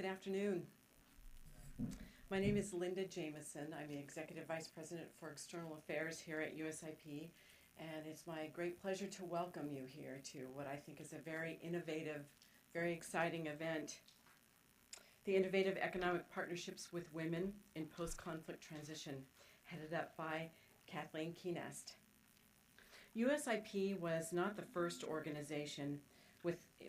Good afternoon. My name is Linda Jamison. I'm the Executive Vice President for External Affairs here at USIP, and it's my great pleasure to welcome you here to what I think is a very innovative, very exciting event. The Innovative Economic Partnerships with Women in Post-Conflict Transition, headed up by Kathleen Kuehnast. USIP was not the first organization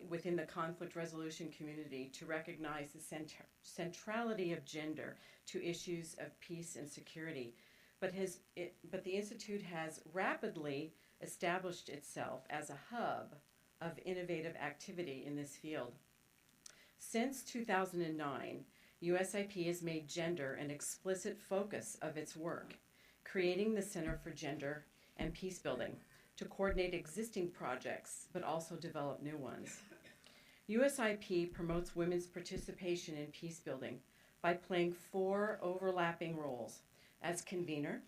within the conflict resolution community to recognize the centrality of gender to issues of peace and security, but the Institute has rapidly established itself as a hub of innovative activity in this field. Since 2009, USIP has made gender an explicit focus of its work, creating the Center for Gender and Peacebuilding to coordinate existing projects, but also develop new ones. USIP promotes women's participation in peacebuilding by playing 4 overlapping roles: as convener,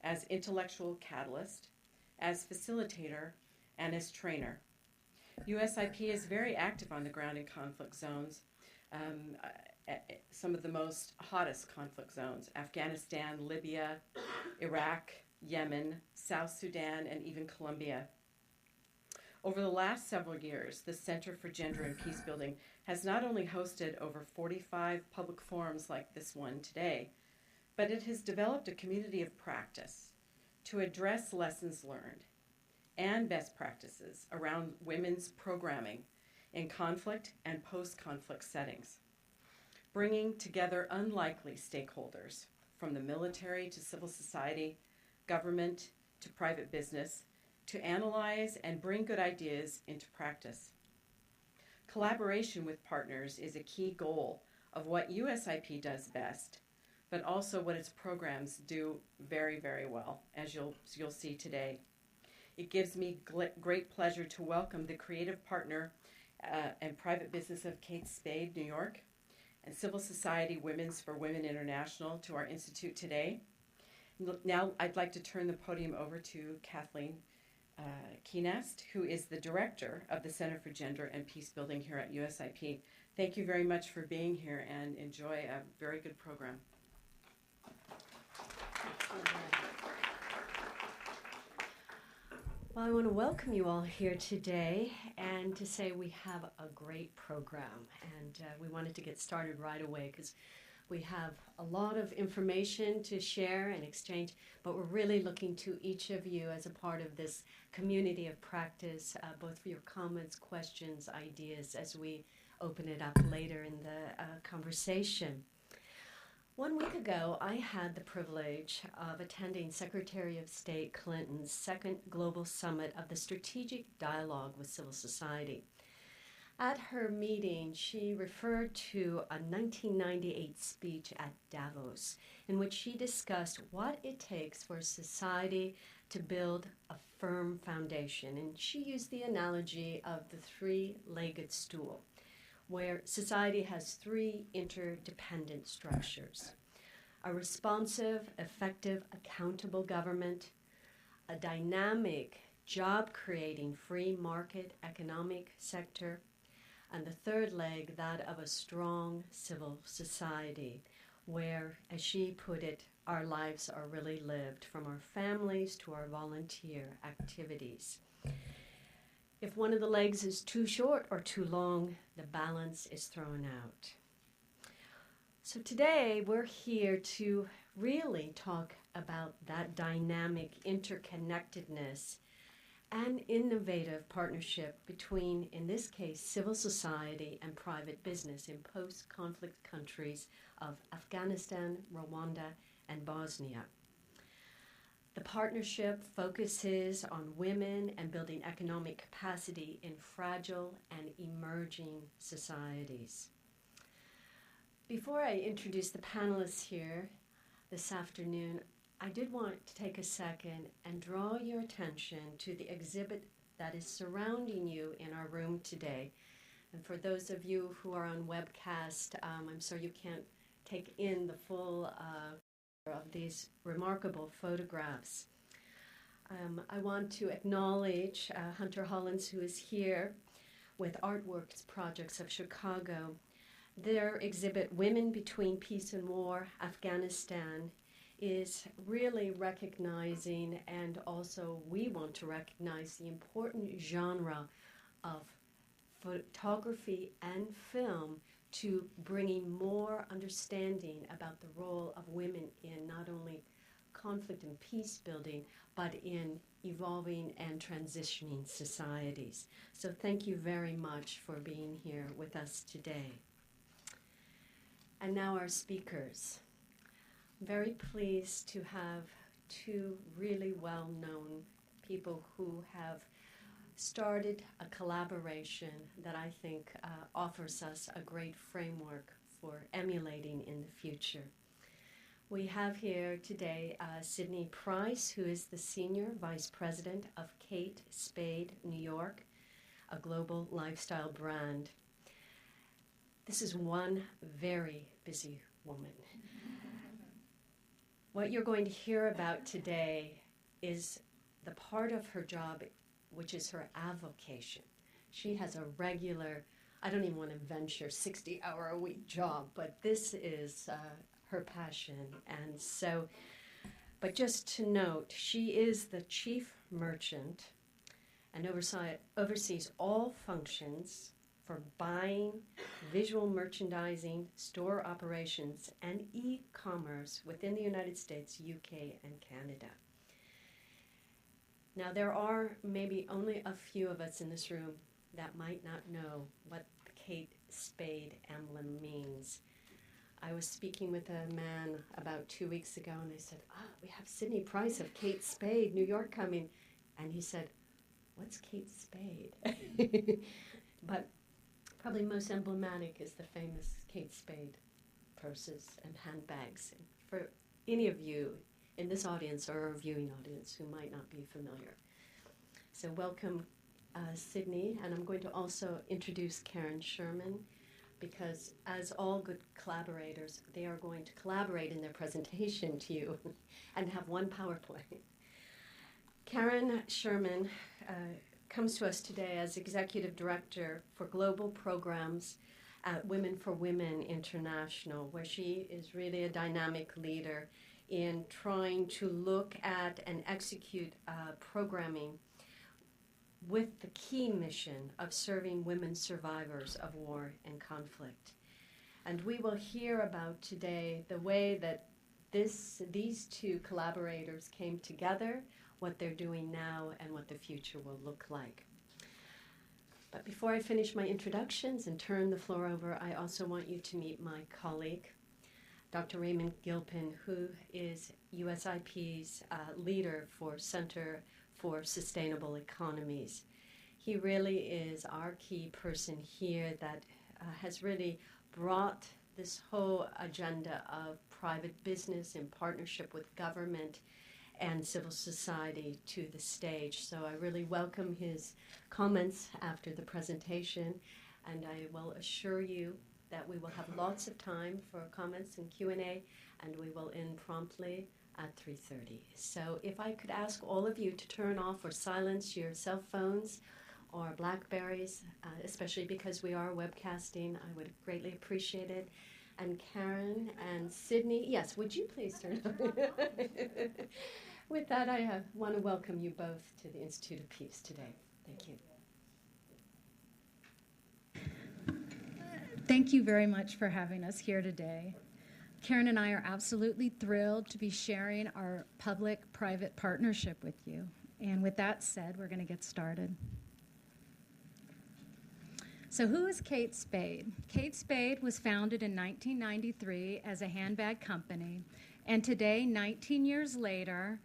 as intellectual catalyst, as facilitator, and as trainer. USIP is very active on the ground in conflict zones, some of the most hottest conflict zones: Afghanistan, Libya, Iraq, Yemen, South Sudan, and even Colombia. Over the last several years, the Center for Gender and Peacebuilding has not only hosted over 45 public forums like this one today, but it has developed a community of practice to address lessons learned and best practices around women's programming in conflict and post-conflict settings, bringing together unlikely stakeholders from the military to civil society, government to private business, to analyze and bring good ideas into practice. Collaboration with partners is a key goal of what USIP does best, but also what its programs do very, very well, as you'll see today. It gives me great pleasure to welcome the creative partner and private business of Spade, New York, and Civil Society Women's for Women International to our Institute today. Now I'd like to turn the podium over to Kathleen Kuehnast, who is the director of the Center for Gender and Peacebuilding here at USIP. Thank you very much for being here, and enjoy a very good program. Well, I want to welcome you all here today and to say we have a great program, and we wanted to get started right away because we have a lot of information to share and exchange, but we're really looking to each of you as a part of this community of practice, both for your comments, questions, ideas, as we open it up later in the conversation. 1 week ago, I had the privilege of attending Secretary of State Clinton's second global summit of the Strategic Dialogue with Civil Society. At her meeting, she referred to a 1998 speech at Davos in which she discussed what it takes for society to build a firm foundation. And she used the analogy of the 3-legged stool, where society has 3 interdependent structures: a responsive, effective, accountable government, a dynamic, job-creating, free market economic sector, and the 3rd leg, that of a strong civil society, where, as she put it, our lives are really lived, from our families to our volunteer activities. If one of the legs is too short or too long, the balance is thrown out. So today we're here to really talk about that dynamic interconnectedness and innovative partnership between, in this case, civil society and private business in post-conflict countries of Afghanistan, Rwanda, and Bosnia. The partnership focuses on women and building economic capacity in fragile and emerging societies. Before I introduce the panelists here this afternoon, I did want to take a second and draw your attention to the exhibit that is surrounding you in our room today. And for those of you who are on webcast, I'm sorry you can't take in the full of these remarkable photographs. I want to acknowledge Hunter Hollins, who is here with Artworks Projects of Chicago. Their exhibit, Women Between Peace and War, Afghanistan, is really recognizing, and also we want to recognize, the important genre of photography and film to bringing more understanding about the role of women in not only conflict and peace building, but in evolving and transitioning societies. So thank you very much for being here with us today. And now our speakers. I'm very pleased to have two really well-known people who have started a collaboration that I think offers us a great framework for emulating in the future. We have here today Sydney Price, who is the Senior Vice President of Kate Spade, New York, a global lifestyle brand. This is one very busy woman. What you're going to hear about today is the part of her job which is her avocation. She has a regular, I don't even want to venture, 60-hour-a-week job, but this is her passion. And so, but just to note, she is the chief merchant and oversees all functions for buying, visual merchandising, store operations, and e-commerce within the United States, UK, and Canada. Now, there are maybe only a few of us in this room that might not know what the Kate Spade emblem means. I was speaking with a man about 2 weeks ago, and I said, we have Sydney Price of Kate Spade, New York, coming. And he said, what's Kate Spade? But probably most emblematic is the famous Kate Spade purses and handbags. And for any of you in this audience or our viewing audience who might not be familiar. So welcome, Sydney, and I'm going to also introduce Karen Sherman, because as all good collaborators, they are going to collaborate in their presentation to you and have one PowerPoint. Karen Sherman comes to us today as Executive Director for Global Programs at Women for Women International, where she is really a dynamic leader in trying to look at and execute programming with the key mission of serving women survivors of war and conflict. And we will hear about today the way that these two collaborators came together, what they're doing now, and what the future will look like. But before I finish my introductions and turn the floor over, I also want you to meet my colleague, Dr. Raymond Gilpin, who is USIP's leader for Center for Sustainable Economies. He really is our key person here that has really brought this whole agenda of private business in partnership with government and civil society to the stage. So I really welcome his comments after the presentation, and I will assure you that we will have lots of time for comments and Q&A, and we will end promptly at 3:30. So if I could ask all of you to turn off or silence your cell phones or Blackberries, especially because we are webcasting, I would greatly appreciate it. And Karen and Sydney, yes, would you please turn off? With that, I want to welcome you both to the Institute of Peace today. Thank you. Thank you very much for having us here today. Karen and I are absolutely thrilled to be sharing our public-private partnership with you. And with that said, we're going to get started. So who is Kate Spade? Kate Spade was founded in 1993 as a handbag company, and today, 19 years later,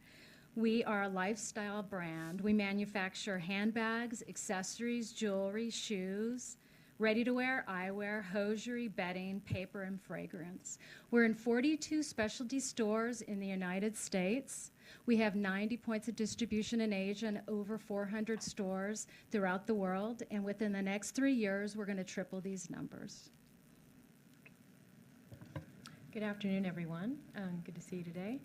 we are a lifestyle brand. We manufacture handbags, accessories, jewelry, shoes, ready-to-wear, eyewear, hosiery, bedding, paper, and fragrance. We're in 42 specialty stores in the United States. We have 90 points of distribution in Asia and over 400 stores throughout the world. And within the next 3 years, we're going to triple these numbers. Good afternoon, everyone. Good to see you today.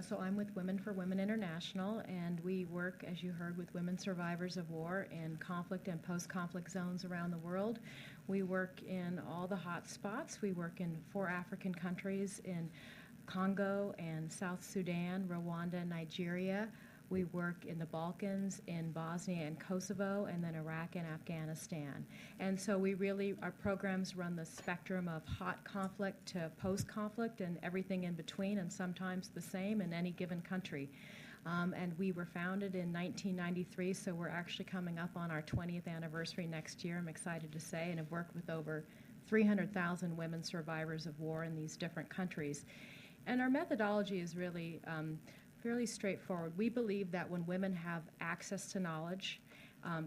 So I'm with Women for Women International, and we work, as you heard, with women survivors of war in conflict and post-conflict zones around the world. We work in all the hot spots. We work in 4 African countries, in Congo and South Sudan, Rwanda, Nigeria. We work in the Balkans, in Bosnia and Kosovo, and then Iraq and Afghanistan. And so our programs run the spectrum of hot conflict to post-conflict and everything in between, and sometimes the same in any given country. And we were founded in 1993, so we're actually coming up on our 20th anniversary next year, I'm excited to say, and have worked with over 300,000 women survivors of war in these different countries. And our methodology is really fairly straightforward. We believe that when women have access to knowledge,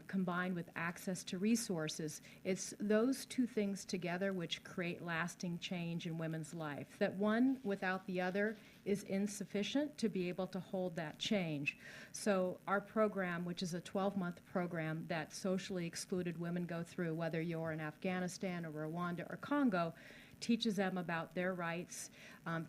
combined with access to resources, it's those 2 things together which create lasting change in women's life. That one without the other is insufficient to be able to hold that change. So our program, which is a 12-month program that socially excluded women go through, whether you're in Afghanistan or Rwanda or Congo, teaches them about their rights,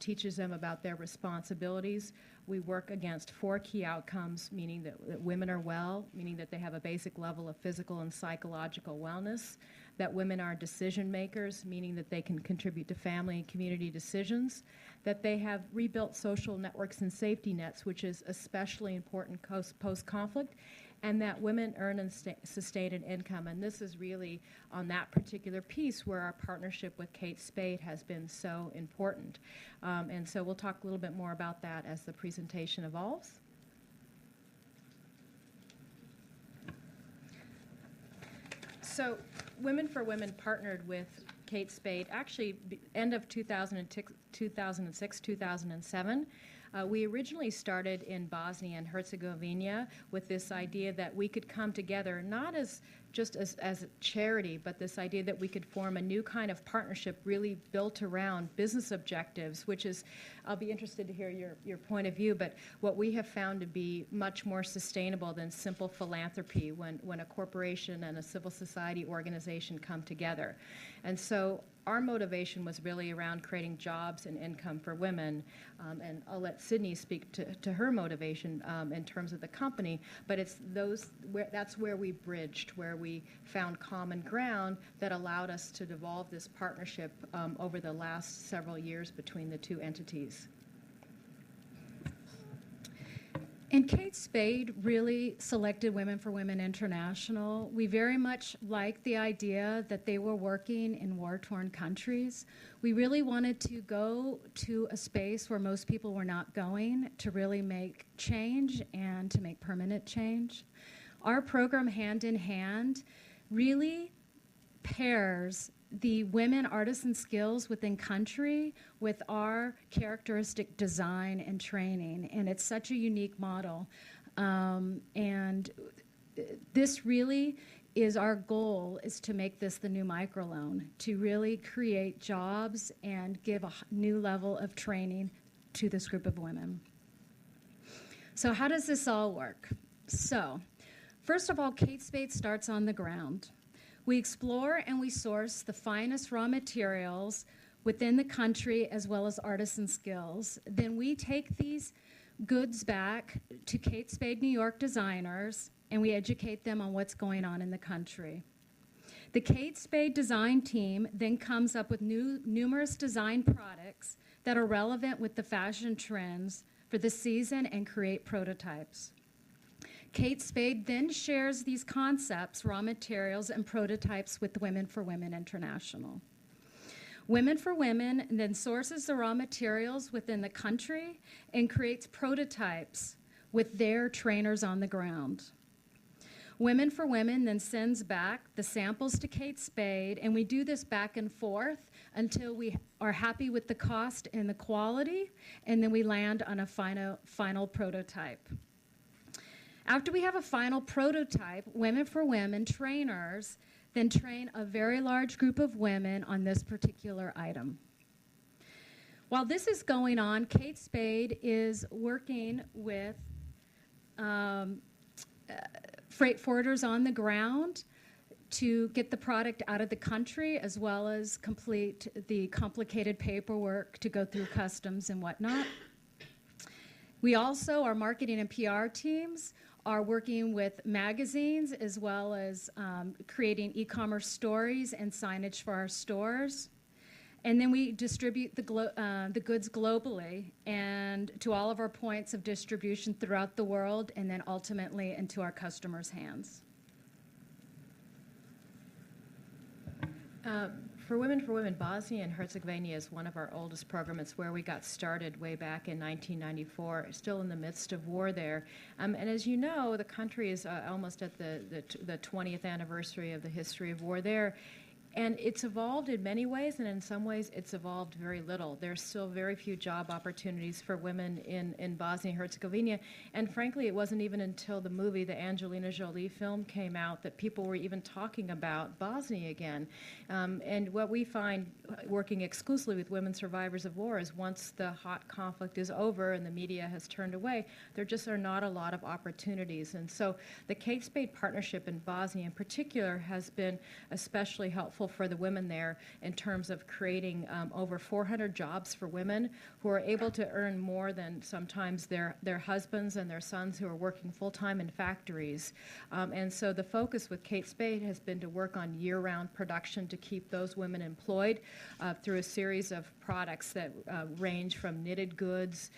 teaches them about their responsibilities. We work against 4 key outcomes, meaning that women are well, meaning that they have a basic level of physical and psychological wellness, that women are decision makers, meaning that they can contribute to family and community decisions, that they have rebuilt social networks and safety nets, which is especially important post-conflict, and that women earn and sustain an income. And this is really on that particular piece where our partnership with Kate Spade has been so important. And so we'll talk a little bit more about that as the presentation evolves. So Women for Women partnered with Kate Spade actually end of 2006, 2007. We originally started in Bosnia and Herzegovina with this idea that we could come together not as a charity, but this idea that we could form a new kind of partnership really built around business objectives, which is, I'll be interested to hear your point of view, but what we have found to be much more sustainable than simple philanthropy when a corporation and a civil society organization come together. And so our motivation was really around creating jobs and income for women, and I'll let Sydney speak to her motivation in terms of the company, but that's where we bridged, where we found common ground that allowed us to devolve this partnership over the last several years between the 2 entities. And Kate Spade really selected Women for Women International. We very much liked the idea that they were working in war-torn countries. We really wanted to go to a space where most people were not going to really make change and to make permanent change. Our program, Hand in Hand, really pairs the women artisan skills within country with our characteristic design and training, and it's such a unique model. And this really is our goal, is to make this the new microloan, to really create jobs and give a new level of training to this group of women. So how does this all work? So, first of all, Kate Spade starts on the ground. We explore and we source the finest raw materials within the country as well as artisan skills. Then we take these goods back to Kate Spade New York designers and we educate them on what's going on in the country. The Kate Spade design team then comes up with numerous design products that are relevant with the fashion trends for the season and create prototypes. Kate Spade then shares these concepts, raw materials, and prototypes with Women for Women International. Women for Women then sources the raw materials within the country and creates prototypes with their trainers on the ground. Women for Women then sends back the samples to Kate Spade, and we do this back and forth until we are happy with the cost and the quality, and then we land on a final prototype. After we have a final prototype, Women for Women trainers then train a very large group of women on this particular item. While this is going on, Kate Spade is working with freight forwarders on the ground to get the product out of the country, as well as complete the complicated paperwork to go through customs and whatnot. We also, our marketing and PR teams, are working with magazines as well as creating e-commerce stories and signage for our stores. And then we distribute the goods globally and to all of our points of distribution throughout the world, and then ultimately into our customers' hands. For Women, Bosnia and Herzegovina is one of our oldest programs. It's where we got started way back in 1994, still in the midst of war there. And as you know, the country is almost at the 20th anniversary of the history of war there. And it's evolved in many ways, and in some ways it's evolved very little. There's still very few job opportunities for women in Bosnia-Herzegovina. And frankly, it wasn't even until the movie, the Angelina Jolie film, came out that people were even talking about Bosnia again. And what we find working exclusively with women survivors of war is once the hot conflict is over and the media has turned away, there just are not a lot of opportunities. And so the Kate Spade partnership in Bosnia in particular has been especially helpful for the women there in terms of creating over 400 jobs for women who are able to earn more than sometimes their husbands and their sons who are working full-time in factories. And so the focus with Kate Spade has been to work on year-round production to keep those women employed through a series of products that range from knitted goods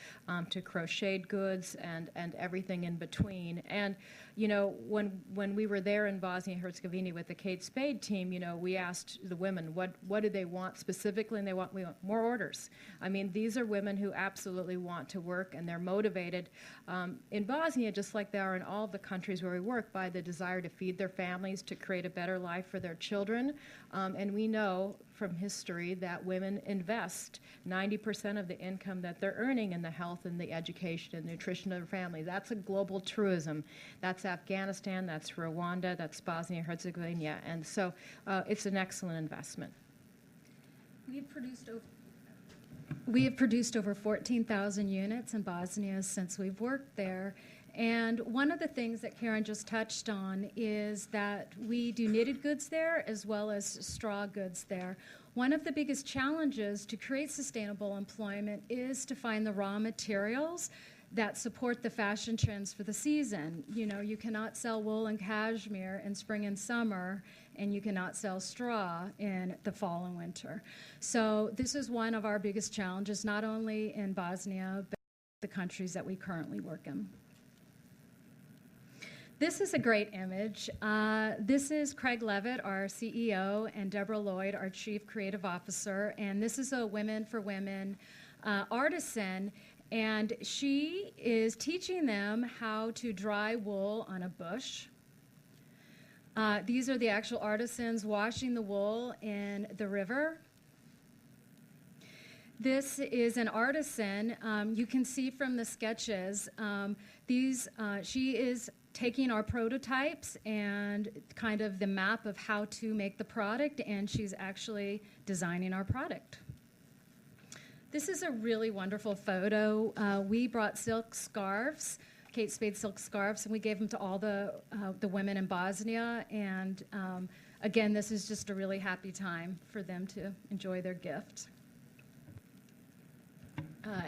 to crocheted goods and everything in between. And you know, when we were there in Bosnia-Herzegovina with the Kate Spade team, you know, we asked the women what do they want specifically, and we want more orders. I mean, these are women who absolutely want to work, and they're motivated in Bosnia, just like they are in all of the countries where we work, by the desire to feed their families, to create a better life for their children. And we know from history that women invest 90% of the income that they're earning in the health and the education and nutrition of their family. That's a global truism. That's Afghanistan, that's Rwanda, that's Bosnia-Herzegovina, and so it's an excellent investment. We have produced over 14,000 units in Bosnia since we've worked there. And one of the things that Karen just touched on is that we do knitted goods there as well as straw goods there. One of the biggest challenges to create sustainable employment is to find the raw materials that support the fashion trends for the season. You know, you cannot sell wool and cashmere in spring and summer, and you cannot sell straw in the fall and winter. So this is one of our biggest challenges, not only in Bosnia, but the countries that we currently work in. This is a great image. This is Craig Levitt, our CEO, and Deborah Lloyd, our Chief Creative Officer. And this is a Women for Women artisan. And she is teaching them how to dry wool on a bush. These are the actual artisans washing the wool in the river. This is an artisan. You can see from the sketches, she is taking our prototypes and kind of the map of how to make the product, and she's actually designing our product. This is a really wonderful photo. We brought silk scarves, Kate Spade silk scarves, and we gave them to all the women in Bosnia. And again, this is just a really happy time for them to enjoy their gift.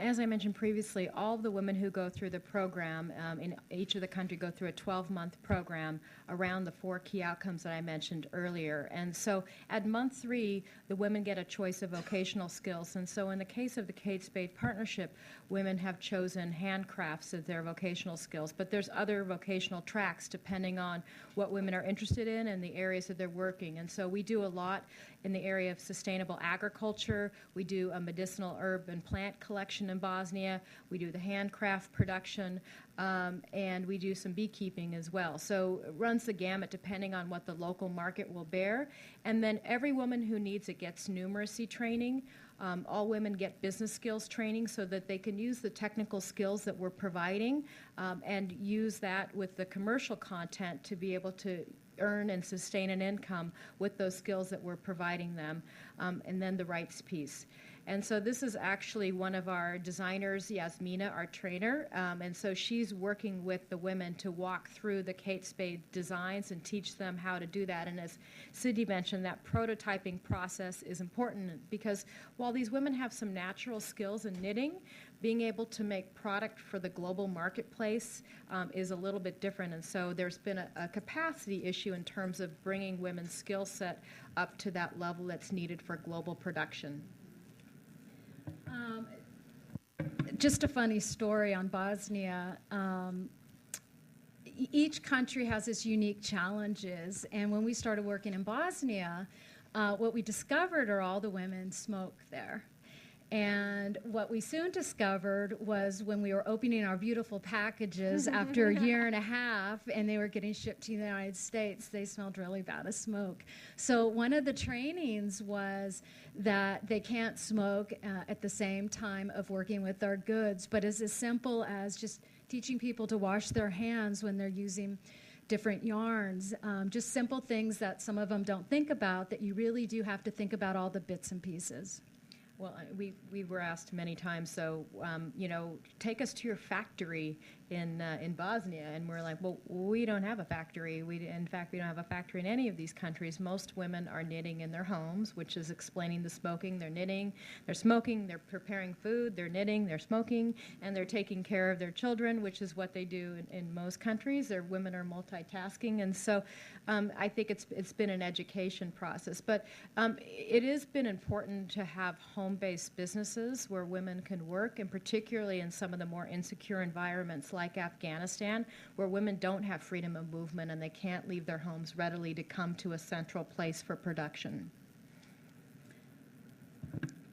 As I mentioned previously, all of the women who go through the program in each of the country go through a 12-month program around the 4 key outcomes that I mentioned earlier. And so at month 3, the women get a choice of vocational skills. And so in the case of the Kate Spade partnership, women have chosen handcrafts as their vocational skills. But there's other vocational tracks depending on what women are interested in and the areas that they're working. And so we do a lot in the area of sustainable agriculture. We do a medicinal herb and plant collection in Bosnia. We do the handcraft production, and we do some beekeeping as well. So it runs the gamut depending on what the local market will bear. And then every woman who needs it gets numeracy training. All women get business skills training so that they can use the technical skills that we're providing and use that with the commercial content to be able to earn and sustain an income with those skills that we're providing them, and then the rights piece. And so this is actually one of our designers, Yasmina, our trainer. And so she's working with the women to walk through the Kate Spade designs and teach them how to do that. And as Cindy mentioned, that prototyping process is important because while these women have some natural skills in knitting, being able to make product for the global marketplace is a little bit different. And so there's been a capacity issue in terms of bringing women's skill set up to that level that's needed for global production. Just a funny story on Bosnia. Each country has its unique challenges, and when we started working in Bosnia, what we discovered are all the women smoke there. And what we soon discovered was when we were opening our beautiful packages after a year and a half and they were getting shipped to the United States, they smelled really bad of smoke. So one of the trainings was that they can't smoke at the same time of working with our goods, but it's as simple as just teaching people to wash their hands when they're using different yarns. Just simple things that some of them don't think about, that you really do have to think about all the bits and pieces. Well, we were asked many times, so, take us to your factory in Bosnia, and we're like, well, we don't have a factory. In fact, we don't have a factory in any of these countries. Most women are knitting in their homes, which is explaining the smoking. They're knitting, they're smoking, they're preparing food, they're knitting, they're smoking, and they're taking care of their children, which is what they do in most countries. Their women are multitasking, and so I think it's been an education process. But it has been important to have home-based businesses where women can work, and particularly in some of the more insecure environments like Afghanistan, where women don't have freedom of movement and they can't leave their homes readily to come to a central place for production.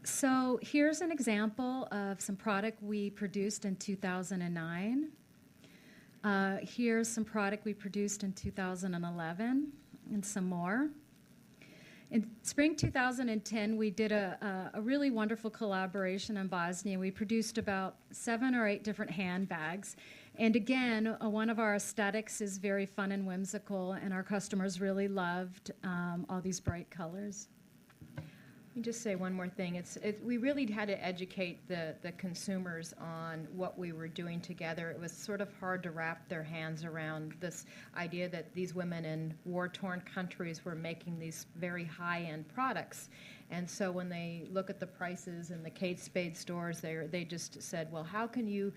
So here's an example of some product we produced in 2009. Here's some product we produced in 2011 and some more. In spring 2010, we did a really wonderful collaboration in Bosnia. We produced about 7 or 8 different handbags. And again, one of our aesthetics is very fun and whimsical, and our customers really loved all these bright colors. Let me just say one more thing. We really had to educate the consumers on what we were doing together. It was sort of hard to wrap their hands around this idea that these women in war-torn countries were making these very high-end products. And so when they look at the prices in the Kate Spade stores, they just said, well, how can you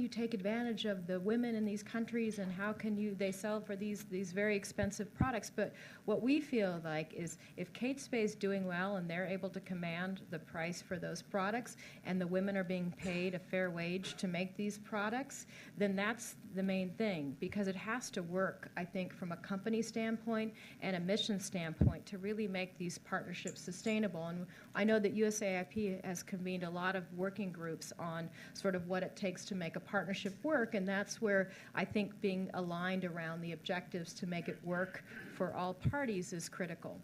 take advantage of the women in these countries, and how can they sell for these very expensive products? But what we feel like is if Kate Spade's doing well and they're able to command the price for those products, and the women are being paid a fair wage to make these products, then that's the main thing, because it has to work, I think, from a company standpoint and a mission standpoint to really make these partnerships sustainable. And I know that USIP has convened a lot of working groups on sort of what it takes to make a partnership work, and that's where I think being aligned around the objectives to make it work for all parties is critical.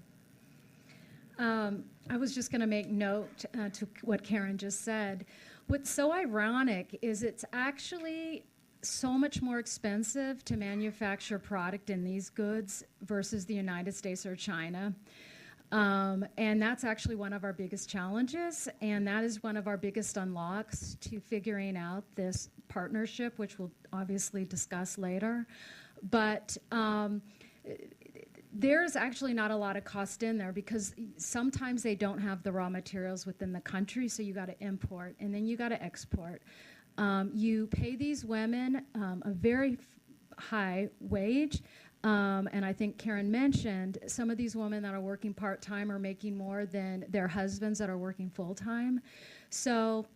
I was just going to make note to what Karen just said. What's so ironic is it's actually so much more expensive to manufacture product in these goods versus the United States or China. And that's actually one of our biggest challenges, and that is one of our biggest unlocks to figuring out this partnership, which we'll obviously discuss later. But there's actually not a lot of cost in there because sometimes they don't have the raw materials within the country, so you got to import, and then you got to export. You pay these women a very high wage. And I think Karen mentioned some of these women that are working part-time are making more than their husbands that are working full-time. So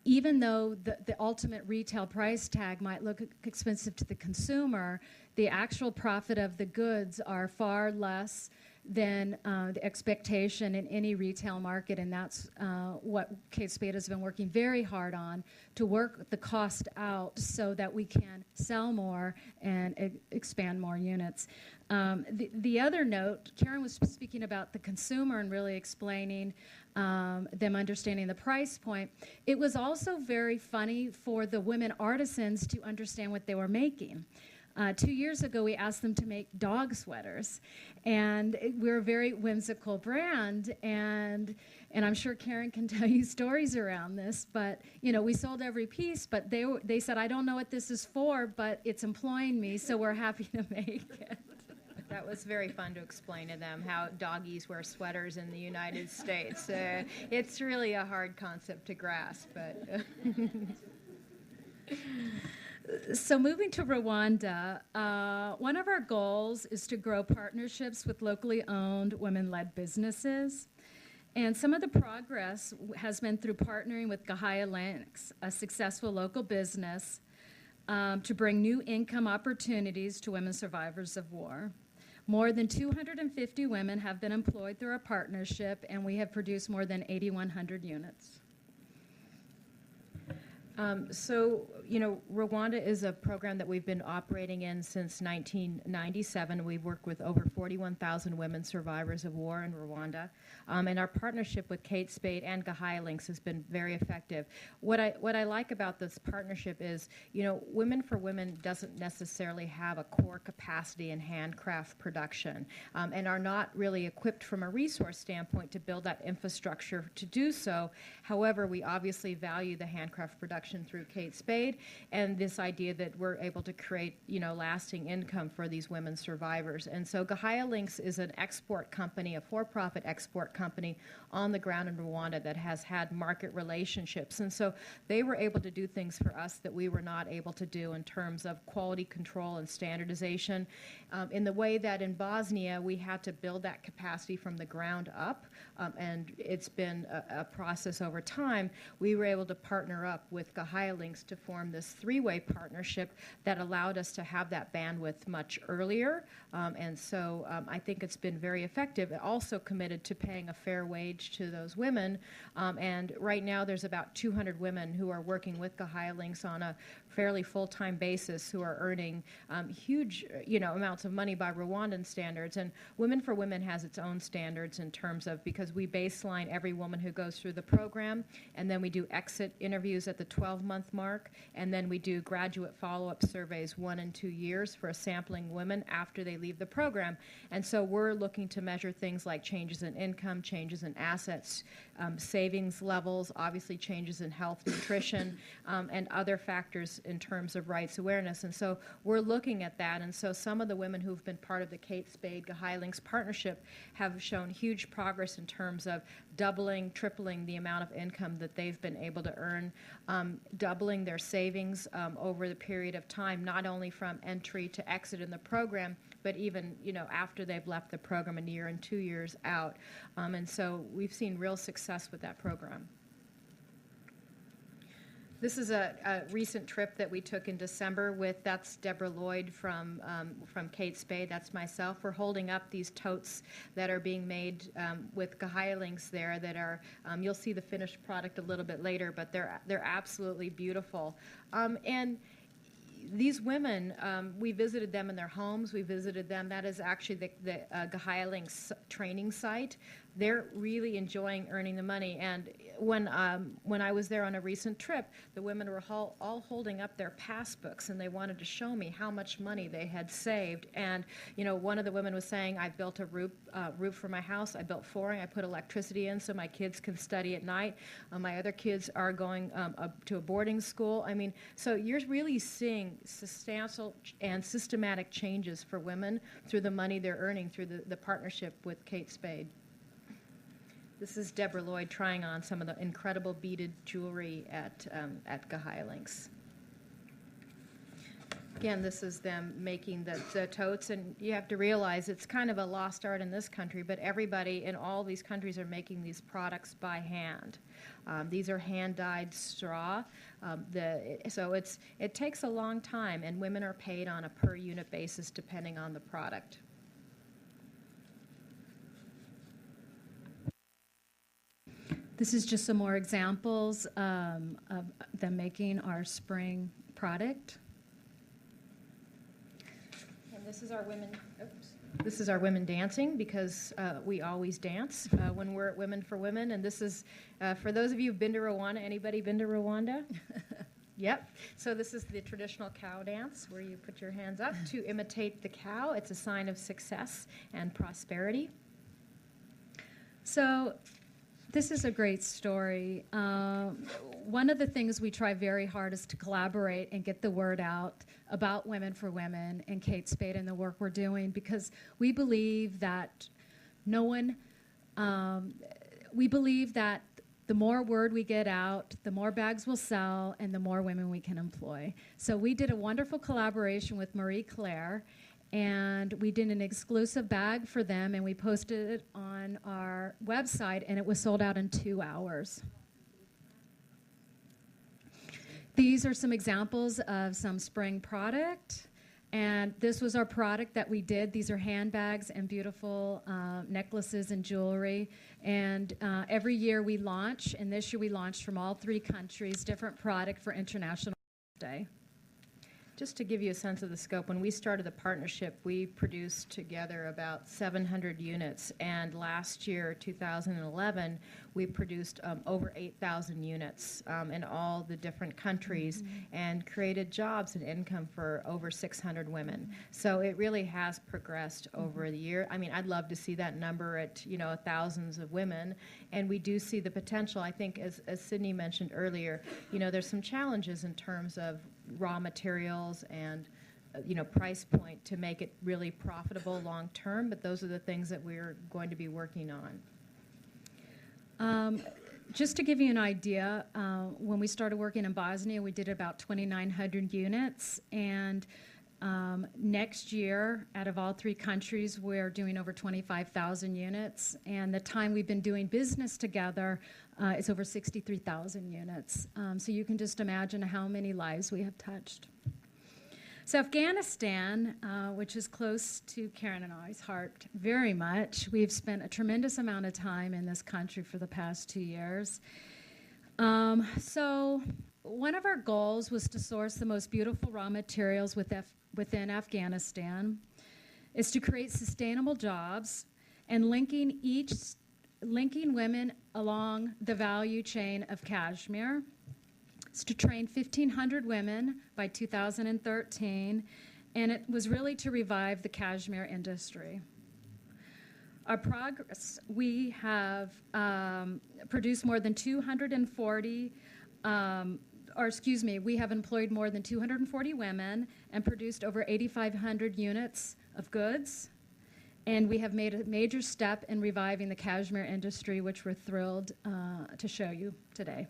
even though the ultimate retail price tag might look expensive to the consumer, the actual profit of the goods are far less than the expectation in any retail market, and that's what Kate Spade has been working very hard on, to work the cost out so that we can sell more and expand more units. The other note, Karen was speaking about the consumer and really explaining them understanding the price point. It was also very funny for the women artisans to understand what they were making. 2 years ago, we asked them to make dog sweaters, and we're a very whimsical brand, and I'm sure Karen can tell you stories around this, but, you know, we sold every piece, but they said, I don't know what this is for, but it's employing me, so we're happy to make it. That was very fun to explain to them how doggies wear sweaters in the United States. It's really a hard concept to grasp, but... So moving to Rwanda, one of our goals is to grow partnerships with locally owned women-led businesses. And some of the progress has been through partnering with Gahaya Links, a successful local business, to bring new income opportunities to women survivors of war. More than 250 women have been employed through our partnership, and we have produced more than 8,100 units. So, you know, Rwanda is a program that we've been operating in since 1997. We've worked with over 41,000 women survivors of war in Rwanda. And our partnership with Kate Spade and Gahaya Links has been very effective. What I like about this partnership is, you know, Women for Women doesn't necessarily have a core capacity in handcraft production and are not really equipped from a resource standpoint to build that infrastructure to do so. However, we obviously value the handcraft production through Kate Spade and this idea that we're able to create, you know, lasting income for these women survivors. And so Gahaya Links is an export company, a for-profit export company on the ground in Rwanda that has had market relationships. And so they were able to do things for us that we were not able to do in terms of quality control and standardization. In the way that in Bosnia, we had to build that capacity from the ground up, and it's been a process over time. We were able to partner up with Gahaya Links to form this three-way partnership that allowed us to have that bandwidth much earlier, and so I think it's been very effective. It also committed to paying a fair wage to those women, and right now there's about 200 women who are working with Gahaya Links on a fairly full-time basis who are earning huge, you know, amounts of money by Rwandan standards. And Women for Women has its own standards in terms of, because we baseline every woman who goes through the program, and then we do exit interviews at the 12-month mark, and then we do graduate follow-up surveys 1 and 2 years for sampling women after they leave the program. And so we're looking to measure things like changes in income, changes in assets, savings levels, obviously changes in health, nutrition, and other factors in terms of rights awareness. And so we're looking at that. And so some of the women who've been part of the Kate Spade Gahaya Links partnership have shown huge progress in terms of doubling, tripling the amount of income that they've been able to earn, doubling their savings over the period of time, not only from entry to exit in the program, but even, you know, after they've left the program, a year and 2 years out. And so we've seen real success with that program. This is a recent trip that we took in December with, that's Deborah Lloyd from Kate Spade, that's myself. We're holding up these totes that are being made with Gahaya Links there that are, you'll see the finished product a little bit later, but they're absolutely beautiful. And these women, we visited them in their homes. We visited them. That is actually the Gahaya Links training site. They're really enjoying earning the money. And when I was there on a recent trip, the women were all holding up their passbooks, and they wanted to show me how much money they had saved. And, you know, one of the women was saying, I built a roof for my house. I built flooring. I put electricity in so my kids can study at night. My other kids are going to a boarding school. I mean, so you're really seeing substantial and systematic changes for women through the money they're earning through the partnership with Kate Spade. This is Deborah Lloyd trying on some of the incredible beaded jewelry at Gahaya Links. Again, this is them making the totes, and you have to realize it's kind of a lost art in this country, but everybody in all these countries are making these products by hand. These are hand-dyed straw, so it takes a long time, and women are paid on a per-unit basis depending on the product. This is just some more examples of them making our spring product. And this is our women. Oops. This is our women dancing, because we always dance when we're at Women for Women. And this is for those of you who've been to Rwanda. Anybody been to Rwanda? Yep. So this is the traditional cow dance where you put your hands up to imitate the cow. It's a sign of success and prosperity. So this is a great story. One of the things we try very hard is to collaborate and get the word out about Women for Women and Kate Spade and the work we're doing, because we believe that the more word we get out, the more bags we'll sell, and the more women we can employ. So we did a wonderful collaboration with Marie Claire, and we did an exclusive bag for them, and we posted it on our website, and it was sold out in 2 hours. These are some examples of some spring product, and this was our product that we did. These are handbags and beautiful necklaces and jewelry, and every year we launch, and this year we launched from all 3 countries, different product for International Day. Just to give you a sense of the scope, when we started the partnership, we produced together about 700 units, and last year, 2011, we produced over 8,000 units in all the different countries, and created jobs and income for over 600 women. So it really has progressed over the year. I mean, I'd love to see that number at, thousands of women, and we do see the potential. I think, as Sydney mentioned earlier, there's some challenges in terms of raw materials and price point to make it really profitable long term, but those are the things that we're going to be working on. Just to give you an idea, when we started working in Bosnia, we did about 2,900 units, and next year, out of all 3 countries, we're doing over 25,000 units, and the time we've been doing business together is over 63,000 units. So you can just imagine how many lives we have touched. So Afghanistan, which is close to Karen and I's heart very much, we've spent a tremendous amount of time in this country for the past 2 years. So one of our goals was to source the most beautiful raw materials within Afghanistan, is to create sustainable jobs and linking women along the value chain of cashmere. It's to train 1,500 women by 2013, and it was really to revive the cashmere industry. Our progress, we have produced more than 240, we have employed more than 240 women and produced over 8,500 units of goods. And we have made a major step in reviving the cashmere industry, which we're thrilled to show you today.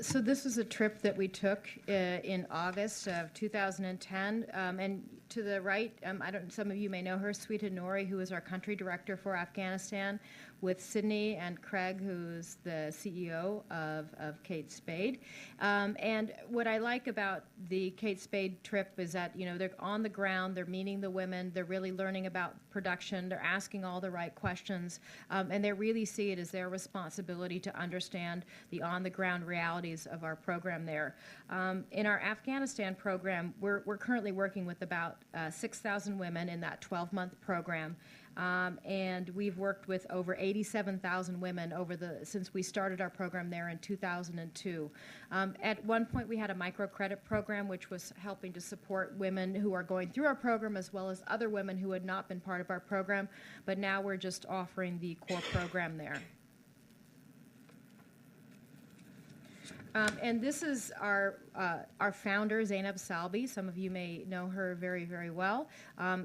So this was a trip that we took in August of 2010, and to the right, some of you may know her, Sweeta Nori, who is our country director for Afghanistan, with Sydney and Craig, who's the CEO of Kate Spade. And what I like about the Kate Spade trip is that, they're on the ground, they're meeting the women, they're really learning about production, they're asking all the right questions, and they really see it as their responsibility to understand the on-the-ground realities of our program there. In our Afghanistan program, we're currently working with about 6,000 women in that 12-month program. And we've worked with over 87,000 women since we started our program there in 2002. At one point, we had a microcredit program, which was helping to support women who are going through our program, as well as other women who had not been part of our program. But now we're just offering the core program there. And this is our founder, Zainab Salbi. Some of you may know her very, very well.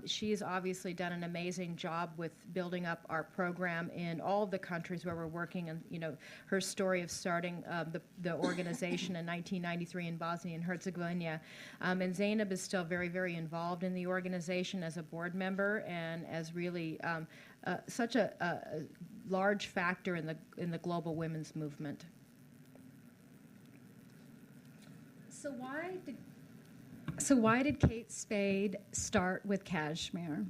She's obviously done an amazing job with building up our program in all of the countries where we're working. And her story of starting the organization in 1993 in Bosnia and Herzegovina. And Zainab is still very, very involved in the organization as a board member and as really such a large factor in the global women's movement. So why did Kate Spade start with cashmere?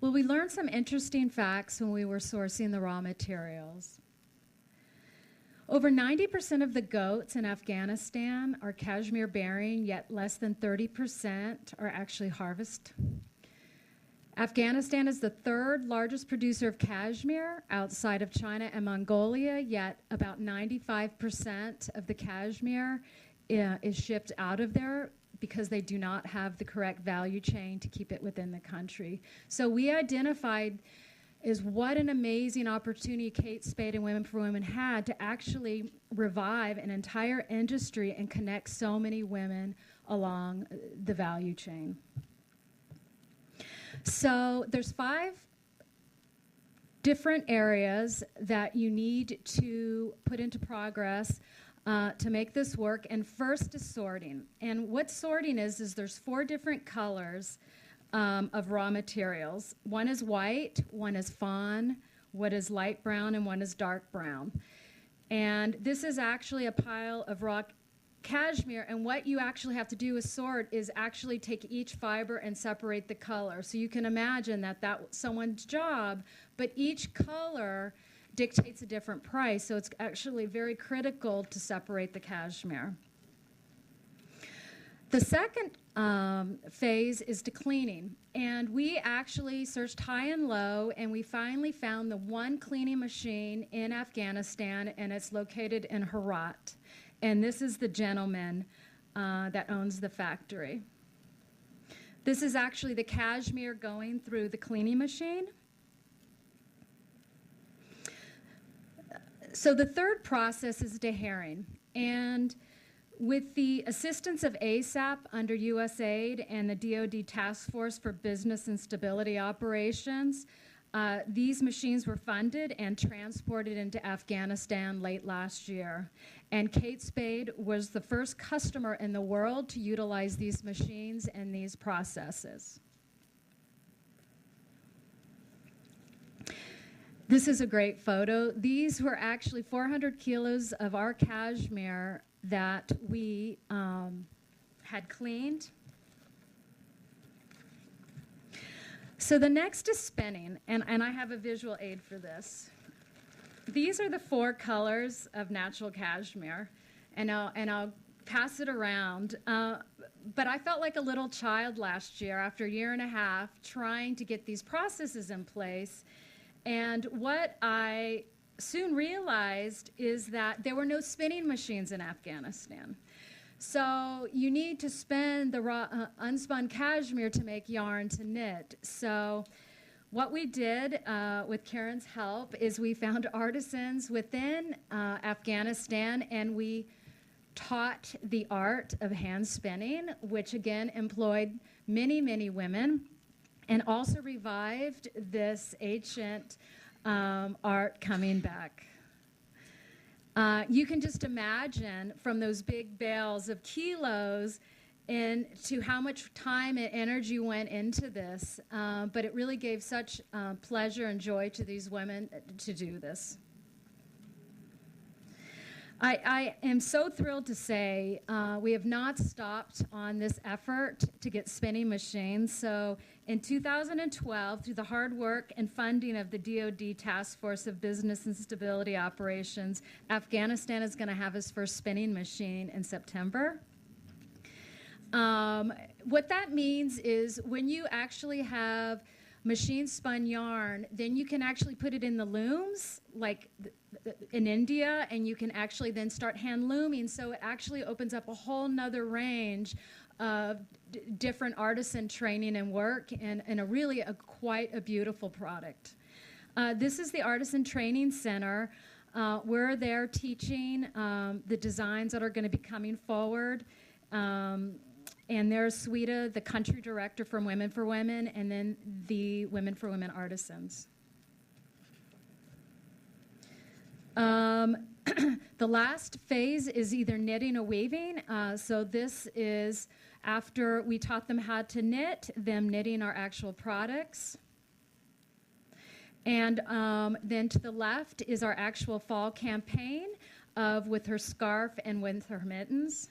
Well, we learned some interesting facts when we were sourcing the raw materials. Over 90% of the goats in Afghanistan are cashmere bearing, yet less than 30% are actually harvested. Afghanistan is the third largest producer of cashmere outside of China and Mongolia, yet about 95% of the cashmere is shipped out of there because they do not have the correct value chain to keep it within the country. So we identified is what an amazing opportunity Kate Spade and Women for Women had to actually revive an entire industry and connect so many women along the value chain. So there's 5 different areas that you need to put into progress to make this work. And first is sorting. And what sorting is there's 4 different colors of raw materials. One is white, one is fawn, one is light brown, and one is dark brown. And this is actually a pile of raw cashmere, and what you actually have to do with sort is actually take each fiber and separate the color. So you can imagine that that's someone's job, but each color dictates a different price, so it's actually very critical to separate the cashmere. The second phase is to cleaning, and we actually searched high and low, and we finally found the one cleaning machine in Afghanistan, and it's located in Herat. And this is the gentleman that owns the factory. This is actually the cashmere going through the cleaning machine. So the third process is deherring. And with the assistance of ASAP under USAID and the DoD Task Force for Business and Stability Operations, these machines were funded and transported into Afghanistan late last year. And Kate Spade was the first customer in the world to utilize these machines and these processes. This is a great photo. These were actually 400 kilos of our cashmere that we had cleaned. So the next is spinning, and I have a visual aid for this. These are the 4 colors of natural cashmere, and I'll pass it around. But I felt like a little child last year after a year and a half trying to get these processes in place. And what I soon realized is that there were no spinning machines in Afghanistan. So you need to spin the raw, unspun cashmere to make yarn to knit. So what we did with Karen's help is we found artisans within Afghanistan, and we taught the art of hand spinning, which again employed many, many women, and also revived this ancient art coming back. You can just imagine from those big bales of kilos into how much time and energy went into this, but it really gave such pleasure and joy to these women to do this. I am so thrilled to say we have not stopped on this effort to get spinning machines. So in 2012, through the hard work and funding of the DoD Task Force of Business and Stability Operations, Afghanistan is going to have its first spinning machine in September. What that means is when you actually have machine spun yarn, then you can actually put it in the looms, like in India, and you can actually then start hand looming. So it actually opens up a whole nother range of different artisan training and work, and quite a beautiful product. This is the Artisan Training Center. We're there teaching the designs that are going to be coming forward. And there's Sweeta, the country director from Women for Women, and then the Women for Women artisans. The last phase is either knitting or weaving. So this is after we taught them how to knit, them knitting our actual products. And then to the left is our actual fall campaign of with her scarf and with her mittens.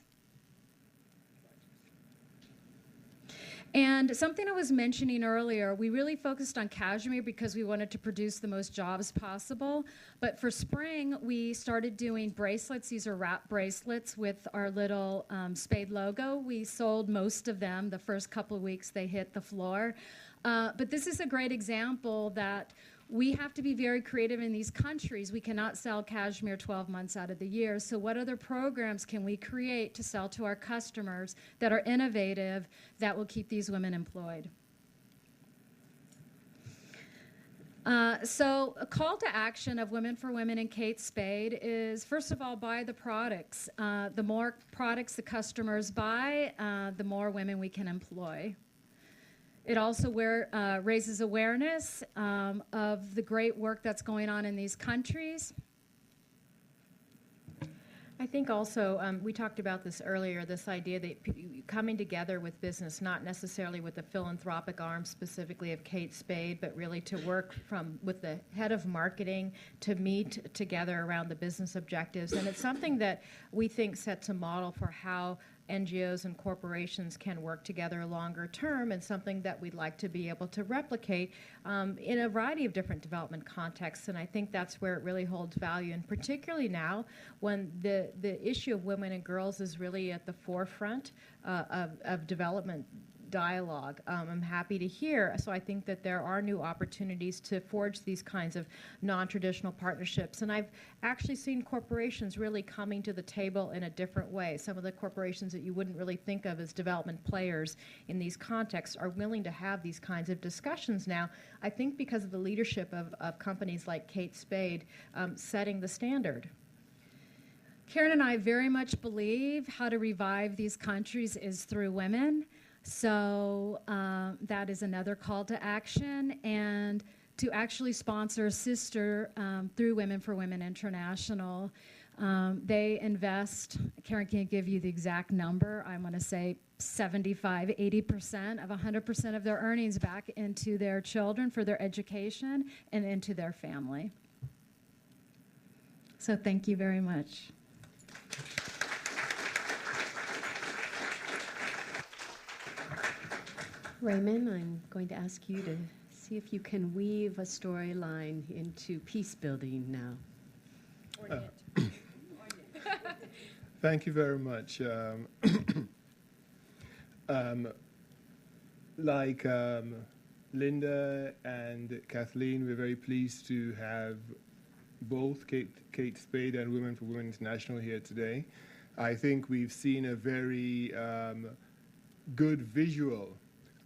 And something I was mentioning earlier, we really focused on cashmere because we wanted to produce the most jobs possible. But for spring, we started doing bracelets. These are wrap bracelets with our little Spade logo. We sold most of them the first couple of weeks they hit the floor. But this is a great example that we have to be very creative in these countries. We cannot sell cashmere 12 months out of the year. So what other programs can we create to sell to our customers that are innovative that will keep these women employed? So a call to action of Women for Women and Kate Spade is, first of all, buy the products. The more products the customers buy, the more women we can employ. It also raises awareness of the great work that's going on in these countries. I think also, we talked about this earlier, this idea that coming together with business, not necessarily with the philanthropic arm specifically of Kate Spade, but really to work with the head of marketing to meet together around the business objectives. And it's something that we think sets a model for how NGOs and corporations can work together longer term, and something that we'd like to be able to replicate in a variety of different development contexts. And I think that's where it really holds value, and particularly now when the issue of women and girls is really at the forefront of development dialogue. I'm happy to hear. So I think that there are new opportunities to forge these kinds of non-traditional partnerships. And I've actually seen corporations really coming to the table in a different way. Some of the corporations that you wouldn't really think of as development players in these contexts are willing to have these kinds of discussions now, I think because of the leadership of companies like Kate Spade setting the standard. Karen and I very much believe how to revive these countries is through women. So that is another call to action, and to actually sponsor a sister through Women for Women International. They invest, Karen can't give you the exact number, I'm going to say 75, 80% of 100% of their earnings back into their children for their education and into their family. So thank you very much. Raymond, I'm going to ask you to see if you can weave a storyline into peace building now. Thank you very much. Like Linda and Kathleen, we're very pleased to have both Kate Spade and Women for Women International here today. I think we've seen a very good visual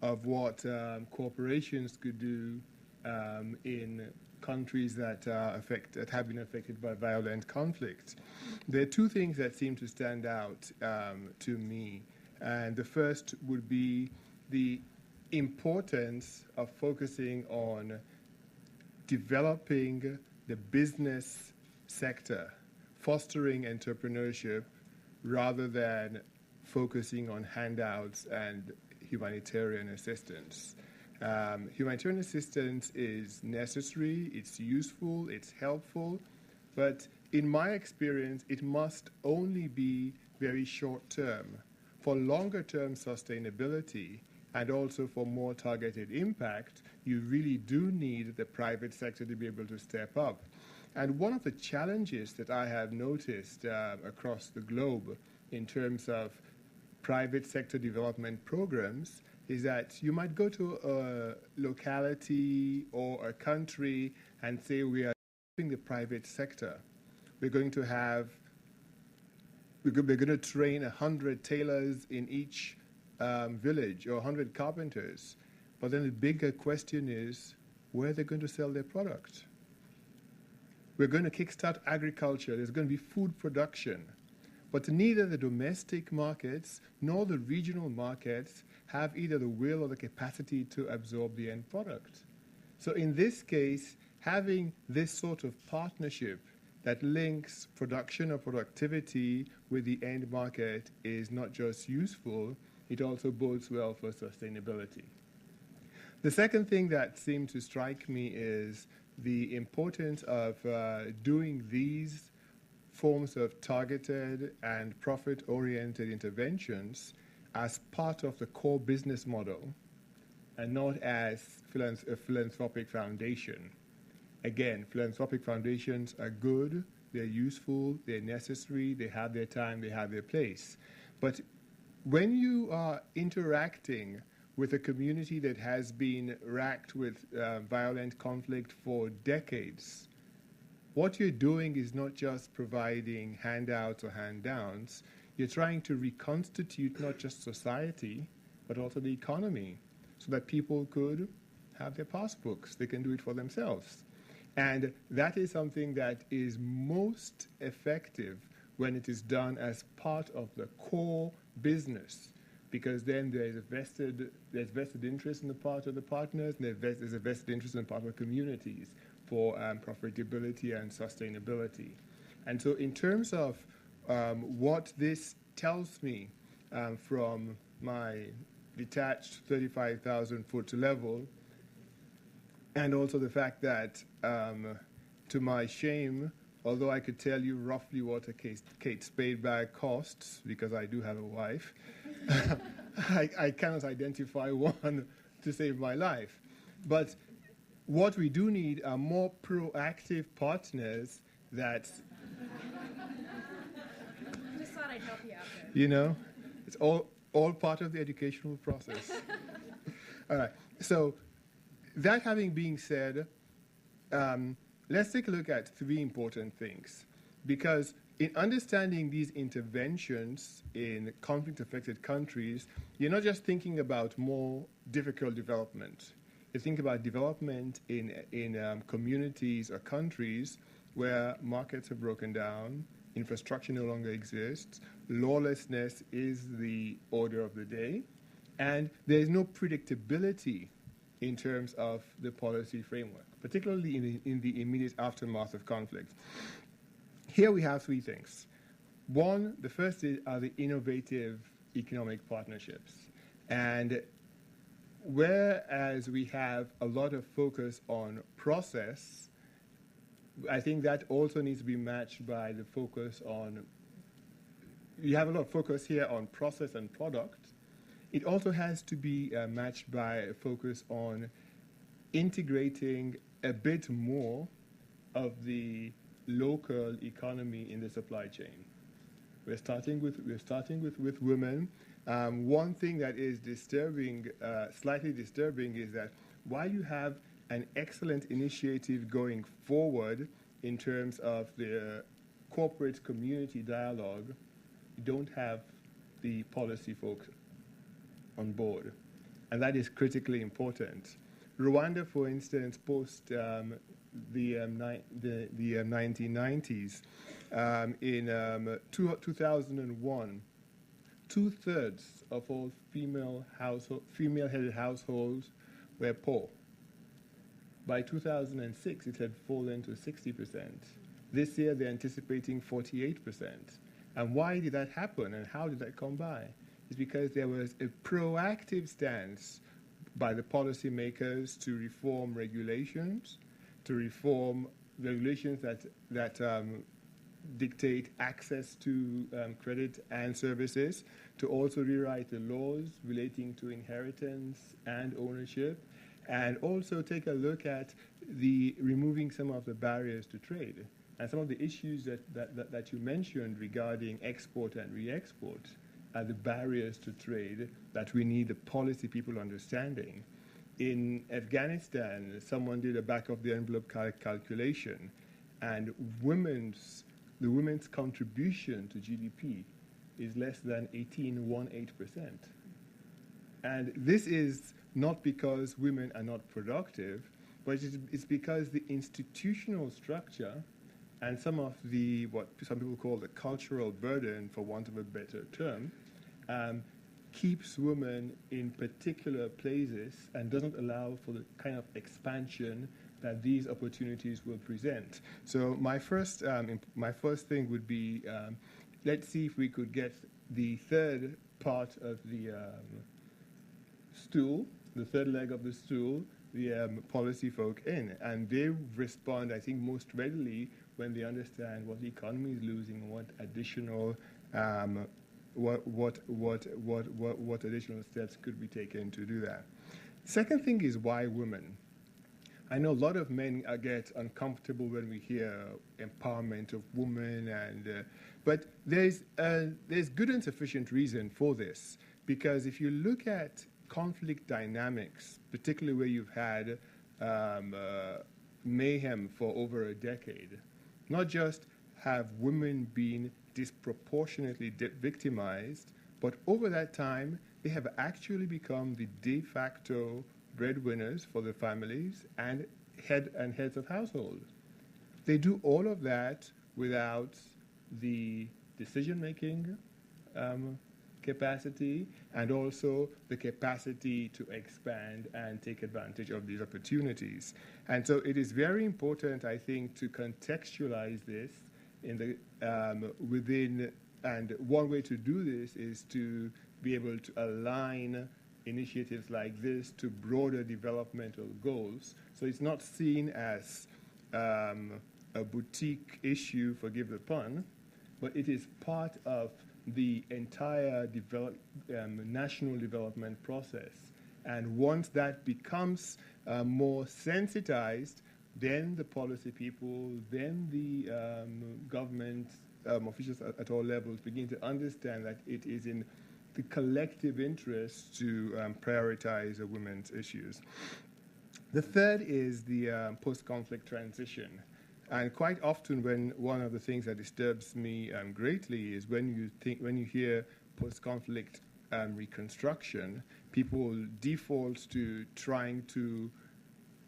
of what corporations could do in countries that have been affected by violent conflict. There are two things that seem to stand out to me, and the first would be the importance of focusing on developing the business sector, fostering entrepreneurship, rather than focusing on handouts and humanitarian assistance. Humanitarian assistance is necessary, it's useful, it's helpful, but in my experience, it must only be very short term. For longer term sustainability and also for more targeted impact, you really do need the private sector to be able to step up. And one of the challenges that I have noticed across the globe in terms of private sector development programs is that you might go to a locality or a country and say, we are developing the private sector. We're going to train 100 tailors in each village, or 100 carpenters. But then the bigger question is, where are they going to sell their product? We're going to kickstart agriculture. There's going to be food production. But neither the domestic markets nor the regional markets have either the will or the capacity to absorb the end product. So in this case, having this sort of partnership that links production or productivity with the end market is not just useful, it also bodes well for sustainability. The second thing that seemed to strike me is the importance of doing these forms of targeted and profit-oriented interventions as part of the core business model and not as a philanthropic foundation. Again, philanthropic foundations are good, they're useful, they're necessary, they have their time, they have their place. But when you are interacting with a community that has been racked with violent conflict for decades. What you're doing is not just providing handouts or hand-downs. You're trying to reconstitute not just society, but also the economy, so that people could have their passbooks. They can do it for themselves. And that is something that is most effective when it is done as part of the core business, because then there's vested interest in the part of the partners, and there's a vested interest in the part of the communities for profitability and sustainability. And so in terms of what this tells me from my detached 35,000-foot level, and also the fact that, to my shame, although I could tell you roughly what a Kate Spade bag costs, because I do have a wife, I cannot identify one to save my life. But what we do need are more proactive partners that... Just thought I'd help you out there. You know, it's all part of the educational process. All right, so that having been said, let's take a look at three important things. Because in understanding these interventions in conflict-affected countries, you're not just thinking about more difficult development. You think about development in communities or countries where markets have broken down, infrastructure no longer exists, lawlessness is the order of the day, and there is no predictability in terms of the policy framework, particularly in the immediate aftermath of conflict. Here we have three things. One, the first are the innovative economic partnerships. And whereas we have a lot of focus on process, I think that also needs to be matched by the focus on, you have a lot of focus here on process and product. It also has to be matched by a focus on integrating a bit more of the local economy in the supply chain. We're starting with women. One thing that is disturbing, slightly disturbing, is that while you have an excellent initiative going forward in terms of the corporate community dialogue, you don't have the policy folks on board. And that is critically important. Rwanda, for instance, post the 1990s, in 2001, 2/3 of all female-headed households were poor. By 2006, it had fallen to 60%. This year, they're anticipating 48%. And why did that happen, and how did that come by? It's because there was a proactive stance by the policymakers to reform regulations, that dictate access to credit and services, to also rewrite the laws relating to inheritance and ownership, and also take a look at removing some of the barriers to trade. And some of the issues that you mentioned regarding export and re-export are the barriers to trade that we need the policy people understanding. In Afghanistan, someone did a back-of-the-envelope calculation, and the women's contribution to GDP is less than 18%. And this is not because women are not productive, but it's because the institutional structure and some of the, what some people call the cultural burden, for want of a better term, keeps women in particular places and doesn't allow for the kind of expansion that these opportunities will present. So my first thing would be, let's see if we could get the third part of the stool, the third leg of the stool, the policy folk in, and they respond, I think, most readily when they understand what the economy is losing and what additional what additional steps could be taken to do that. Second thing is, why women? I know a lot of men get uncomfortable when we hear empowerment of women, but there's good and sufficient reason for this, because if you look at post-conflict dynamics, particularly where you've had mayhem for over a decade, not just have women been disproportionately victimized, but over that time, they have actually become the de facto breadwinners for their families and heads of household. They do all of that without the decision-making capacity and also the capacity to expand and take advantage of these opportunities. And so it is very important, I think, to contextualize this in the within, and one way to do this is to be able to align initiatives like this to broader developmental goals. So it's not seen as a boutique issue, forgive the pun, but it is part of the entire national development process. And once that becomes more sensitized, then the policy people, then the government officials at all levels begin to understand that it is in the collective interest to prioritize women's issues. The third is the post-conflict transition. And quite often, when one of the things that disturbs me greatly is when you hear post-conflict reconstruction, people default to trying to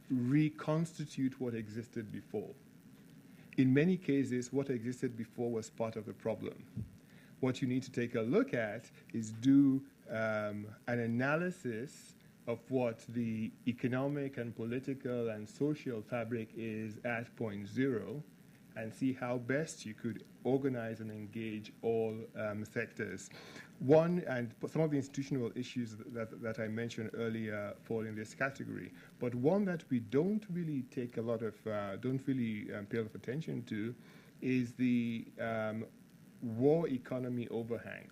reconstitute what existed before. In many cases, what existed before was part of the problem. What you need to take a look at is do an analysis of what the economic and political and social fabric is at point zero, and see how best you could organize and engage all sectors. One, and some of the institutional issues that I mentioned earlier fall in this category, but one that we don't really take a lot of, don't really pay a lot of attention to is the war economy overhang,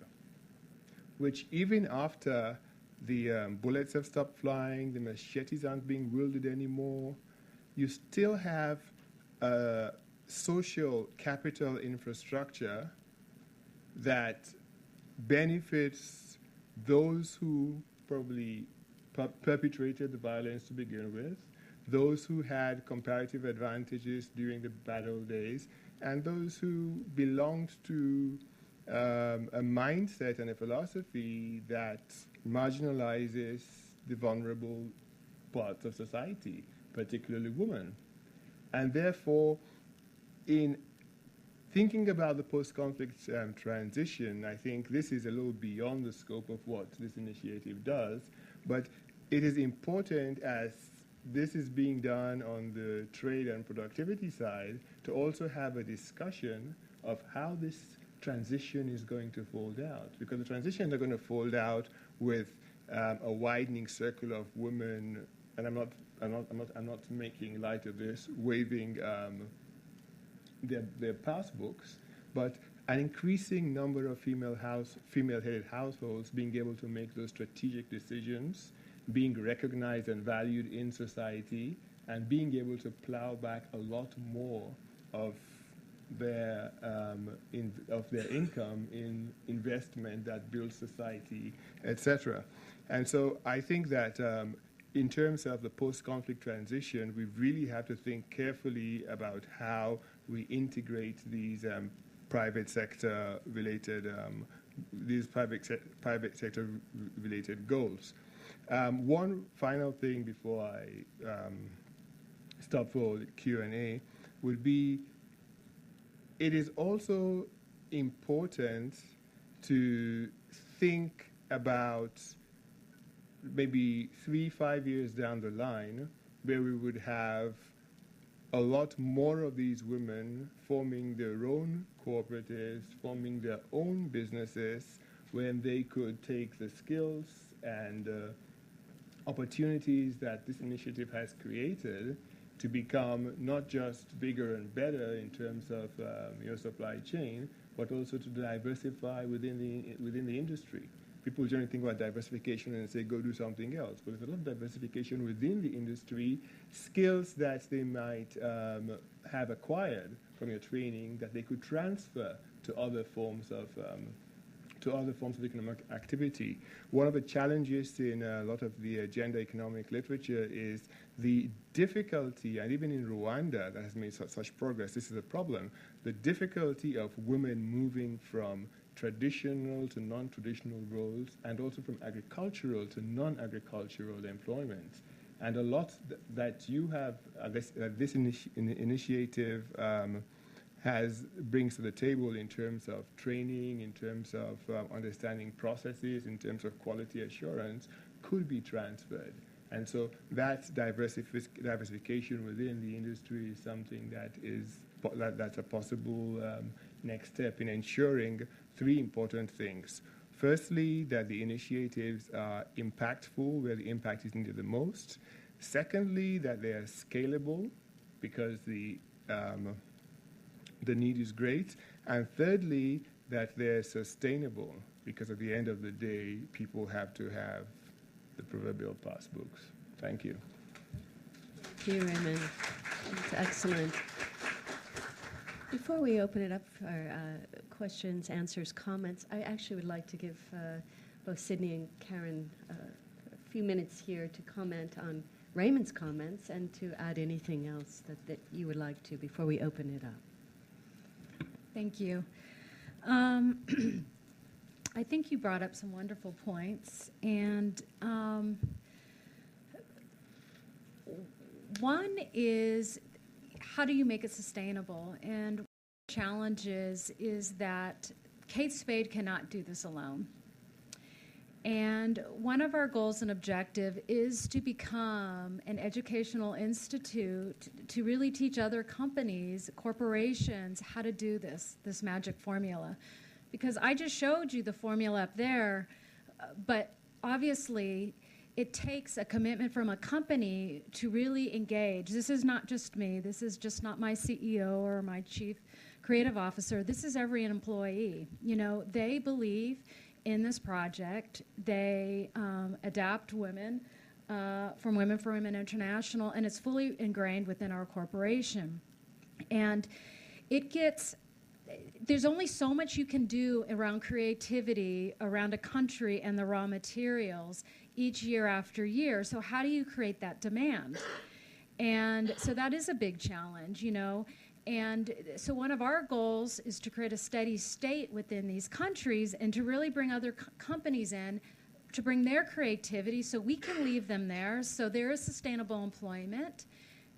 which even after the bullets have stopped flying, the machetes aren't being wielded anymore, you still have social capital infrastructure that benefits those who probably perpetrated the violence to begin with, those who had comparative advantages during the battle days, and those who belonged to a mindset and a philosophy that marginalizes the vulnerable parts of society, particularly women. And therefore, in thinking about the post-conflict transition, I think this is a little beyond the scope of what this initiative does, but it is important, as this is being done on the trade and productivity side, to also have a discussion of how this transition is going to fold out, because the transitions are going to fold out with a widening circle of women, and I'm not making light of this, waving their passbooks, but an increasing number of female-headed households being able to make those strategic decisions, being recognized and valued in society, and being able to plow back a lot more of their income in investment that builds society, etc. And so I think that in terms of the post-conflict transition, we really have to think carefully about how we integrate these private sector related goals. One final thing before I stop for the Q&A would be, it is also important to think about maybe 3-5 years down the line, where we would have a lot more of these women forming their own cooperatives, forming their own businesses, when they could take the skills and opportunities that this initiative has created to become not just bigger and better in terms of your supply chain, but also to diversify within the industry. People generally think about diversification and say, go do something else. But there's a lot of diversification within the industry, skills that they might have acquired from your training that they could transfer to other forms of to other forms of economic activity. One of the challenges in a lot of the gender economic literature is the difficulty, and even in Rwanda that has made such progress, this is a problem, the difficulty of women moving from traditional to non-traditional roles, and also from agricultural to non-agricultural employment. And a lot that you have, this initiative brings to the table in terms of training, in terms of understanding processes, in terms of quality assurance, could be transferred. And so that diversification within the industry is something that's a possible next step in ensuring three important things. Firstly, that the initiatives are impactful where the impact is needed the most. Secondly, that they are scalable because the need is great. And thirdly, that they're sustainable because at the end of the day, people have to have the proverbial passbooks. Thank you. Thank you, Raymond. That's excellent. Before we open it up for questions, answers, comments, I actually would like to give both Sydney and Karen a few minutes here to comment on Raymond's comments and to add anything else that you would like to before we open it up. Thank you. I think you brought up some wonderful points, and one is, how do you make it sustainable? And one of the challenges is that Kate Spade cannot do this alone. And one of our goals and objective is to become an educational institute to really teach other companies, corporations, how to do this magic formula. Because I just showed you the formula up there, but obviously it takes a commitment from a company to really engage. This is not just me. This is just not my CEO or my chief creative officer. This is every employee. You know, they believe in this project. They adapt women from Women for Women International, and it's fully ingrained within our corporation. And there's only so much you can do around creativity, around a country and the raw materials each year after year. So how do you create that demand? And so that is a big challenge, you know. And so one of our goals is to create a steady state within these countries and to really bring other companies in to bring their creativity so we can leave them there, so there is sustainable employment,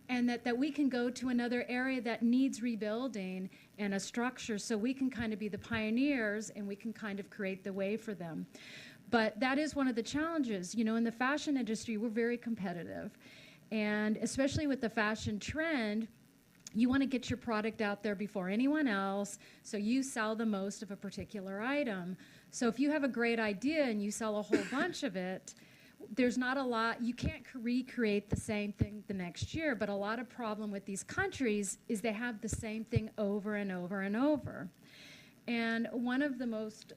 and that we can go to another area that needs rebuilding and a structure so we can kind of be the pioneers and we can kind of create the way for them. But that is one of the challenges. You know, in the fashion industry, we're very competitive. And especially with the fashion trend, you want to get your product out there before anyone else, so you sell the most of a particular item. So if you have a great idea and you sell a whole bunch of it, there's not a lot, you can't recreate the same thing the next year, but a lot of problem with these countries is they have the same thing over and over and over. And one of the most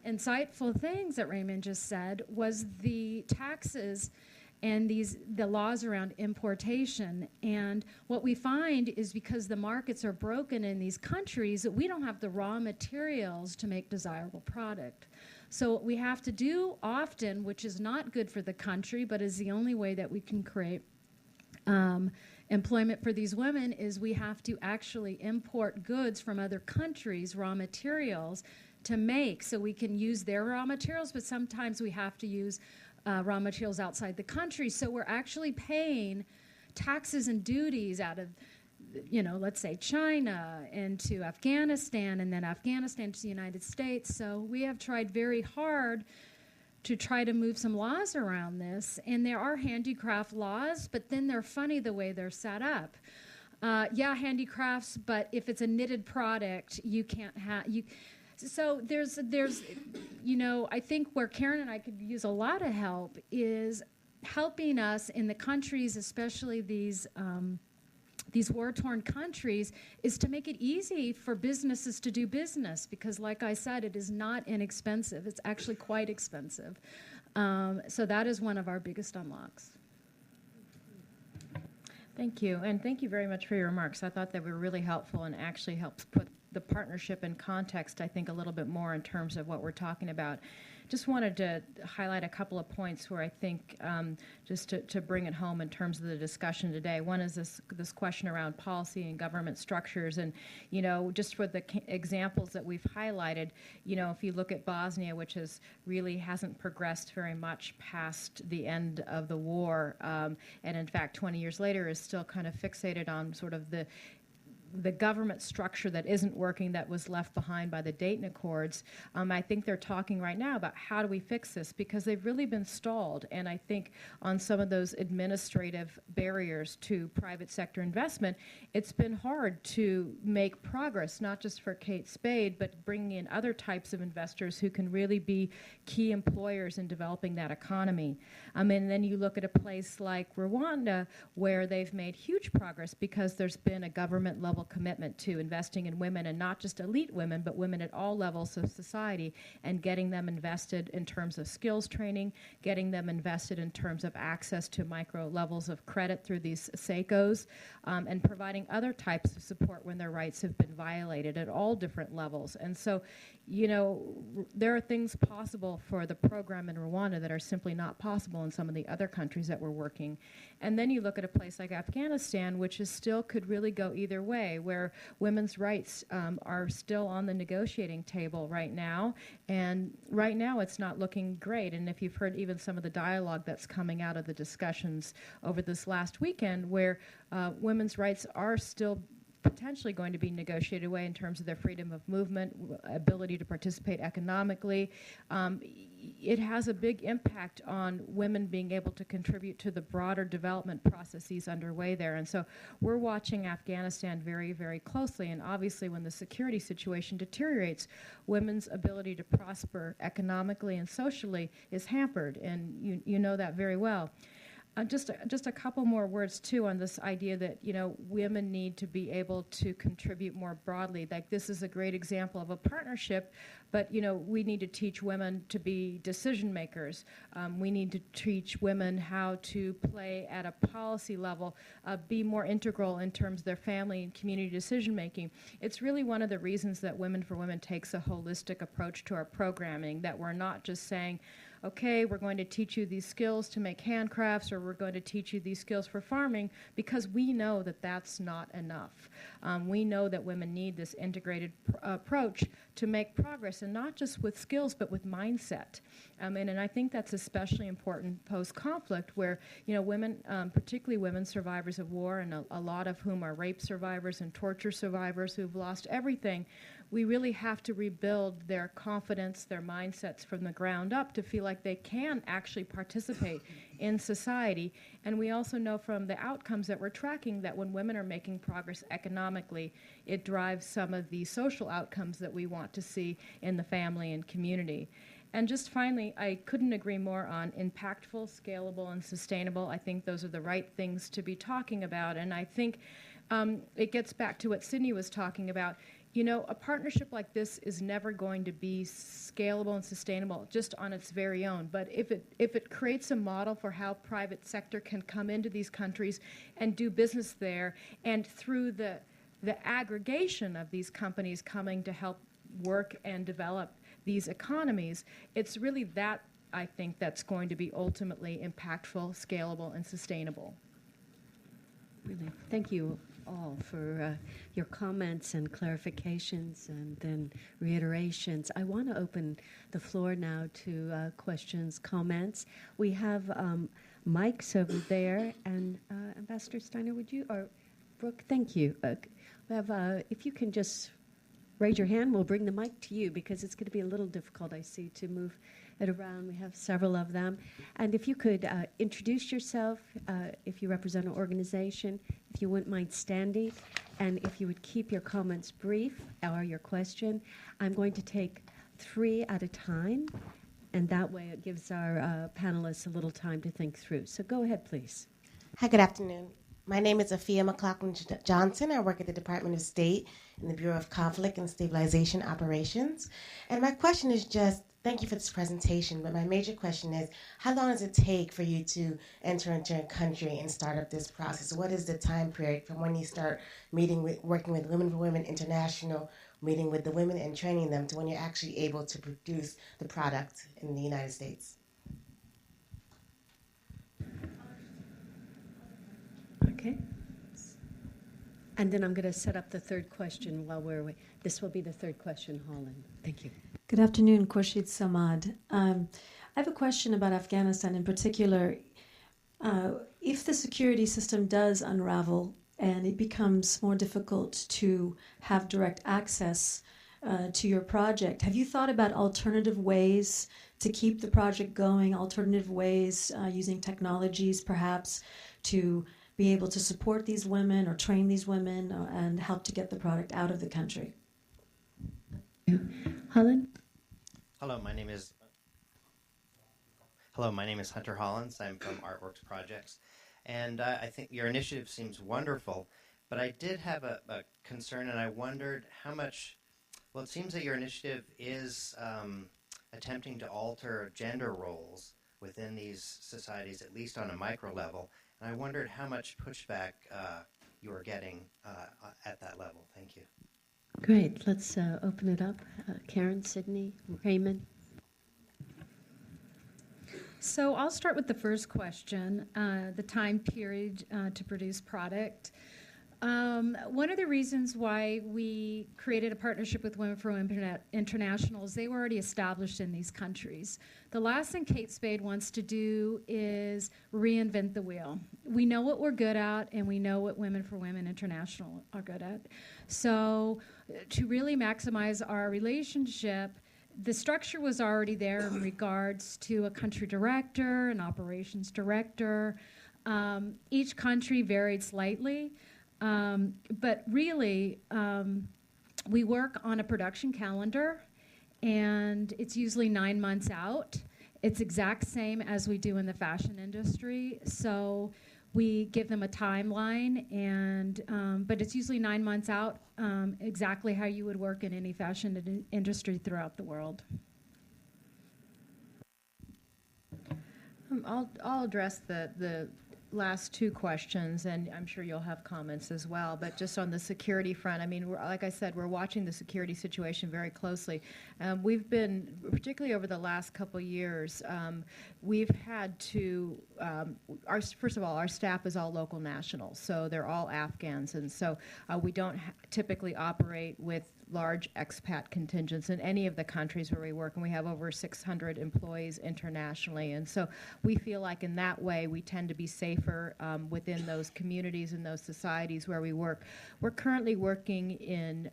insightful things that Raymond just said was the taxes and the laws around importation. And what we find is because the markets are broken in these countries, that we don't have the raw materials to make desirable product. So what we have to do often, which is not good for the country, but is the only way that we can create employment for these women, is we have to actually import goods from other countries, raw materials, to make, so we can use their raw materials, but sometimes we have to use raw materials outside the country. So we're actually paying taxes and duties out of, you know, let's say China into Afghanistan, and then Afghanistan to the United States. So we have tried very hard to try to move some laws around this. And there are handicraft laws, but then they're funny the way they're set up. Yeah, handicrafts, but if it's a knitted product, you can't have... So there's, you know, I think where Karen and I could use a lot of help is helping us in the countries, especially these war-torn countries, is to make it easy for businesses to do business, because like I said, it is not inexpensive. It's actually quite expensive. So that is one of our biggest unlocks. Thank you, and thank you very much for your remarks. I thought they were really helpful and actually helps put the partnership in context, I think, a little bit more in terms of what we're talking about. Just wanted to highlight a couple of points where I think just to bring it home in terms of the discussion today. One is this question around policy and government structures. And, just for the examples that we've highlighted, if you look at Bosnia, which really hasn't progressed very much past the end of the war, and in fact 20 years later is still kind of fixated on sort of the government structure that isn't working, that was left behind by the Dayton Accords. I think they're talking right now about how do we fix this, because they've really been stalled. And I think on some of those administrative barriers to private sector investment, it's been hard to make progress, not just for Kate Spade, but bringing in other types of investors who can really be key employers in developing that economy. And then you look at a place like Rwanda, where they've made huge progress because there's been a government level commitment to investing in women, and not just elite women, but women at all levels of society, and getting them invested in terms of skills training, getting them invested in terms of access to micro levels of credit through these SACOs, and providing other types of support when their rights have been violated at all different levels. And so, there are things possible for the program in Rwanda that are simply not possible in some of the other countries that we're working. And then you look at a place like Afghanistan, which still could really go either way, where women's rights are still on the negotiating table right now. And right now it's not looking great. And if you've heard even some of the dialogue that's coming out of the discussions over this last weekend, where women's rights are still potentially going to be negotiated away in terms of their freedom of movement, ability to participate economically. It has a big impact on women being able to contribute to the broader development processes underway there. And so we're watching Afghanistan very, very closely. And obviously when the security situation deteriorates, women's ability to prosper economically and socially is hampered. And you know that very well. Just a couple more words, too, on this idea that, women need to be able to contribute more broadly. Like, this is a great example of a partnership, but, we need to teach women to be decision makers. We need to teach women how to play at a policy level, be more integral in terms of their family and community decision making. It's really one of the reasons that Women for Women takes a holistic approach to our programming, that we're not just saying, okay, we're going to teach you these skills to make handcrafts, or we're going to teach you these skills for farming, because we know that that's not enough. We know that women need this integrated approach to make progress, and not just with skills, but with mindset. And I think that's especially important post-conflict, where, women, particularly women survivors of war, and a lot of whom are rape survivors and torture survivors who've lost everything, we really have to rebuild their confidence, their mindsets from the ground up to feel like they can actually participate in society. And we also know from the outcomes that we're tracking that when women are making progress economically, it drives some of the social outcomes that we want to see in the family and community. And just finally, I couldn't agree more on impactful, scalable, and sustainable. I think those are the right things to be talking about. And I think it gets back to what Sydney was talking about. A partnership like this is never going to be scalable and sustainable just on its very own. But if it creates a model for how private sector can come into these countries and do business there, and through the aggregation of these companies coming to help work and develop these economies, it's really that, I think, that's going to be ultimately impactful, scalable, and sustainable. Really, thank you all for your comments and clarifications and then reiterations. I want to open the floor now to questions, comments. We have mics over there, and Ambassador Steiner, would you, or Brooke, thank you. We have, if you can just raise your hand, we'll bring the mic to you, because it's going to be a little difficult, I see, to move it around. We have several of them. And if you could introduce yourself, if you represent an organization, if you wouldn't mind standing, and if you would keep your comments brief or your question. I'm going to take 3 at a time, and that way it gives our panelists a little time to think through. So go ahead, please. Hi, good afternoon. My name is Afia McLaughlin-Johnson. I work at the Department of State in the Bureau of Conflict and Stabilization Operations. And my question is just, thank you for this presentation, but my major question is, how long does it take for you to enter into a country and start up this process? What is the time period from when you start working with Women for Women International, meeting with the women and training them to when you're actually able to produce the product in the United States? Okay. And then I'm going to set up the third question while we're away. This will be the third question, Holland. Thank you. Good afternoon, Khurshid Samad. I have a question about Afghanistan in particular. If the security system does unravel and it becomes more difficult to have direct access to your project, have you thought about alternative ways to keep the project going, alternative ways using technologies perhaps to be able to support these women or train these women and help to get the product out of the country? Holland? Hello, my name is Hunter Hollins. I'm from Artworks Projects, and I think your initiative seems wonderful. But I did have a concern, and I wondered how much. Well, it seems that your initiative is attempting to alter gender roles within these societies, at least on a micro level. And I wondered how much pushback you are getting at that level. Thank you. Great. Let's open it up. Karen, Sydney, Raymond. So I'll start with the first question, the time period to produce product. One of the reasons why we created a partnership with Women for Women International is they were already established in these countries. The last thing Kate Spade wants to do is reinvent the wheel. We know what we're good at, and we know what Women for Women International are good at. So to really maximize our relationship, the structure was already there in regards to a country director, an operations director. Each country varied slightly. But really, we work on a production calendar, and it's usually 9 months out. It's exact same as we do in the fashion industry. So we give them a timeline, and but it's usually 9 months out, exactly how you would work in any fashion industry throughout the world. I'll address the last two questions, and I'm sure you'll have comments as well. But just on the security front, I mean, like I said, we're watching the security situation very closely. We've been, particularly over the last couple years, we've had to, first of all, our staff is all local nationals, so they're all Afghans, and so we don't typically operate with large expat contingents in any of the countries where we work, and we have over 600 employees internationally. And so we feel like in that way we tend to be safer within those communities and those societies where we work. We're currently working in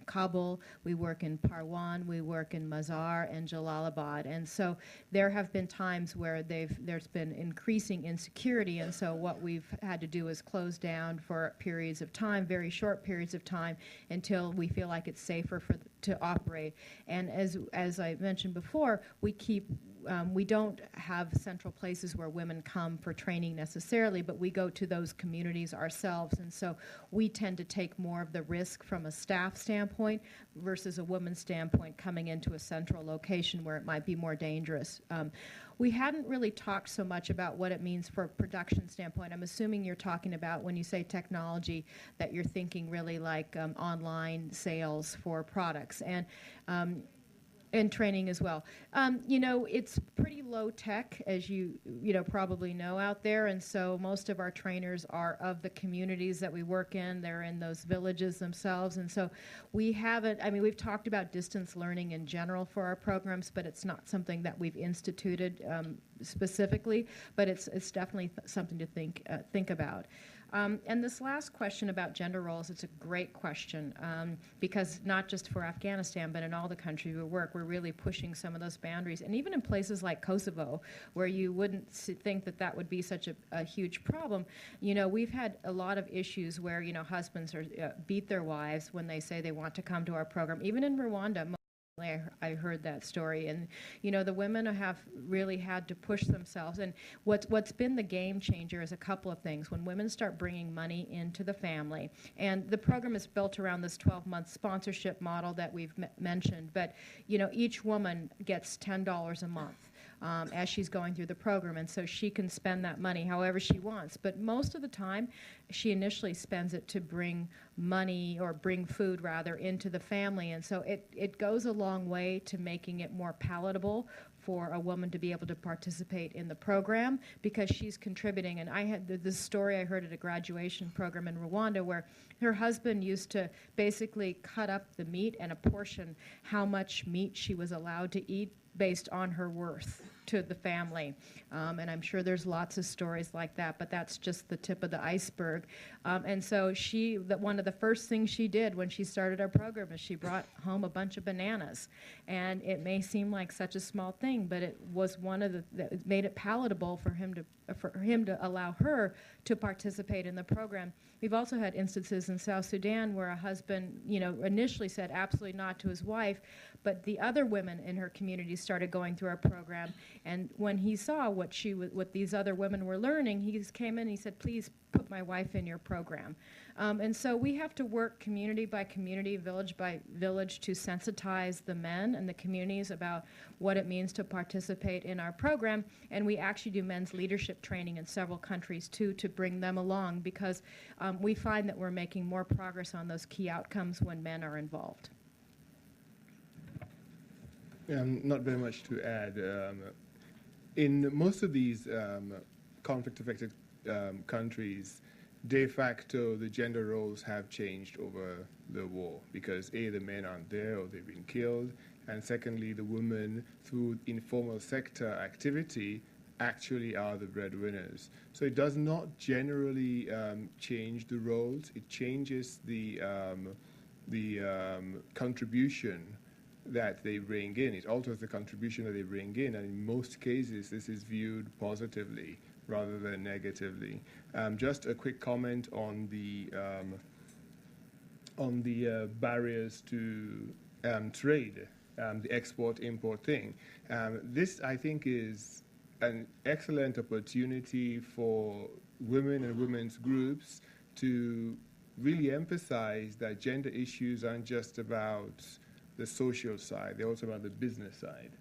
Kabul, we work in Parwan, we work in Mazar and Jalalabad. And so there have been times where there's been increasing insecurity, and so what we've had to do is close down for periods of time, very short periods of time, until we feel like it's safer to operate. And as I mentioned before, we don't have central places where women come for training necessarily, but we go to those communities ourselves, and so we tend to take more of the risk from a staff standpoint versus a woman's standpoint coming into a central location where it might be more dangerous. We hadn't really talked so much about what it means for a production standpoint. I'm assuming you're talking about, when you say technology, that you're thinking really like online sales for products and training as well. It's pretty low tech, as you probably know out there, and so most of our trainers are of the communities that we work in. They're in those villages themselves, and so we've talked about distance learning in general for our programs, but it's not something that we've instituted specifically, but it's definitely something to think about. And this last question about gender roles, it's a great question, because not just for Afghanistan, but in all the countries we work, we're really pushing some of those boundaries. And even in places like Kosovo, where you wouldn't think that would be such a huge problem, we've had a lot of issues where, husbands beat their wives when they say they want to come to our program. Even in Rwanda, I heard that story, and the women have really had to push themselves. And what's been the game changer is a couple of things. When women start bringing money into the family, and the program is built around this 12-month sponsorship model that we've mentioned, but each woman gets $10 a month. as she's going through the program, and so she can spend that money however she wants. But most of the time, she initially spends it to bring money, or bring food rather, into the family, and so it goes a long way to making it more palatable for a woman to be able to participate in the program, because she's contributing. And I had this story I heard at a graduation program in Rwanda where her husband used to basically cut up the meat and apportion how much meat she was allowed to eat based on her worth to the family. And I'm sure there's lots of stories like that, but that's just the tip of the iceberg. And so one of the first things she did when she started our program is she brought home a bunch of bananas. And it may seem like such a small thing, but it was one of that made it palatable for him to allow her to participate in the program. We've also had instances in South Sudan where a husband, initially said absolutely not to his wife, but the other women in her community started going through our program, and when he saw what these other women were learning, he came in and he said, "Please put my wife in your program." And so we have to work community by community, village by village, to sensitize the men and the communities about what it means to participate in our program. And we actually do men's leadership training in several countries too, to bring them along, because we find that we're making more progress on those key outcomes when men are involved. Not very much to add. In most of these conflict-affected countries, de facto, the gender roles have changed over the war, because A, the men aren't there or they've been killed, and secondly, the women, through informal sector activity, actually are the breadwinners. So it does not generally change the roles. It changes the contribution that they bring in. It alters the contribution that they bring in, and in most cases, this is viewed positively rather than negatively. Just a quick comment on the barriers to trade, the export-import thing. This, I think, is an excellent opportunity for women and women's groups to really emphasize that gender issues aren't just about the social side, they're also about the business side.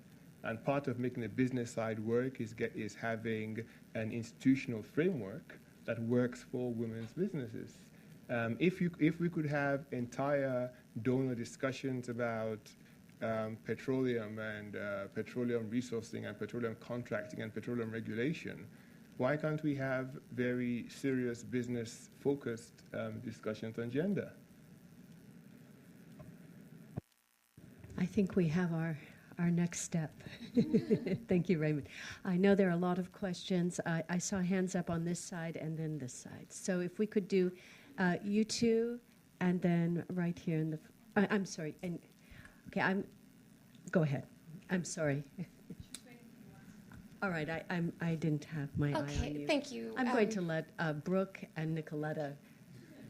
And part of making the business side work is having an institutional framework that works for women's businesses. If we could have entire donor discussions about petroleum and petroleum resourcing and petroleum contracting and petroleum regulation, why can't we have very serious business-focused discussions on gender? I think we have our next step. Thank you, Raymond. I know there are a lot of questions. I saw hands up on this side and then this side. So if we could do you two, and then right here in the... I'm sorry. Okay, go ahead. I'm sorry. All right, I didn't have my eye on you. Okay, thank you. I'm going to let Brooke and Nicoletta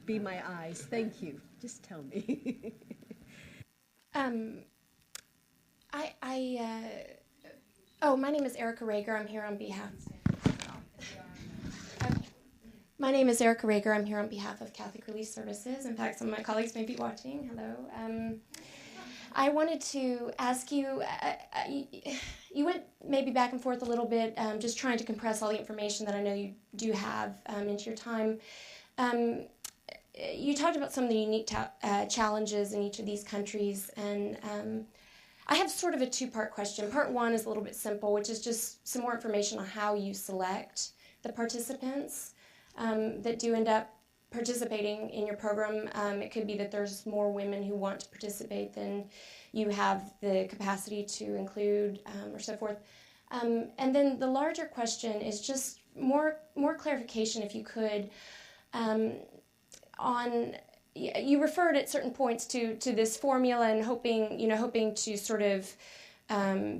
be my eyes. Thank you. Just tell me. My name is Erica Rager. I'm here on behalf. My name is Erica Rager. I'm here on behalf of Catholic Relief Services. In fact, some of my colleagues may be watching. Hello. I wanted to ask you. You went maybe back and forth a little bit, just trying to compress all the information that I know you do have into your time. You talked about some of the unique challenges in each of these countries, and I have sort of a two-part question. Part one is a little bit simple, which is just some more information on how you select the participants that do end up participating in your program. It could be that there's more women who want to participate than you have the capacity to include, or so forth. And then the larger question is just more clarification, if you could, on... You referred at certain points to this formula and hoping to sort of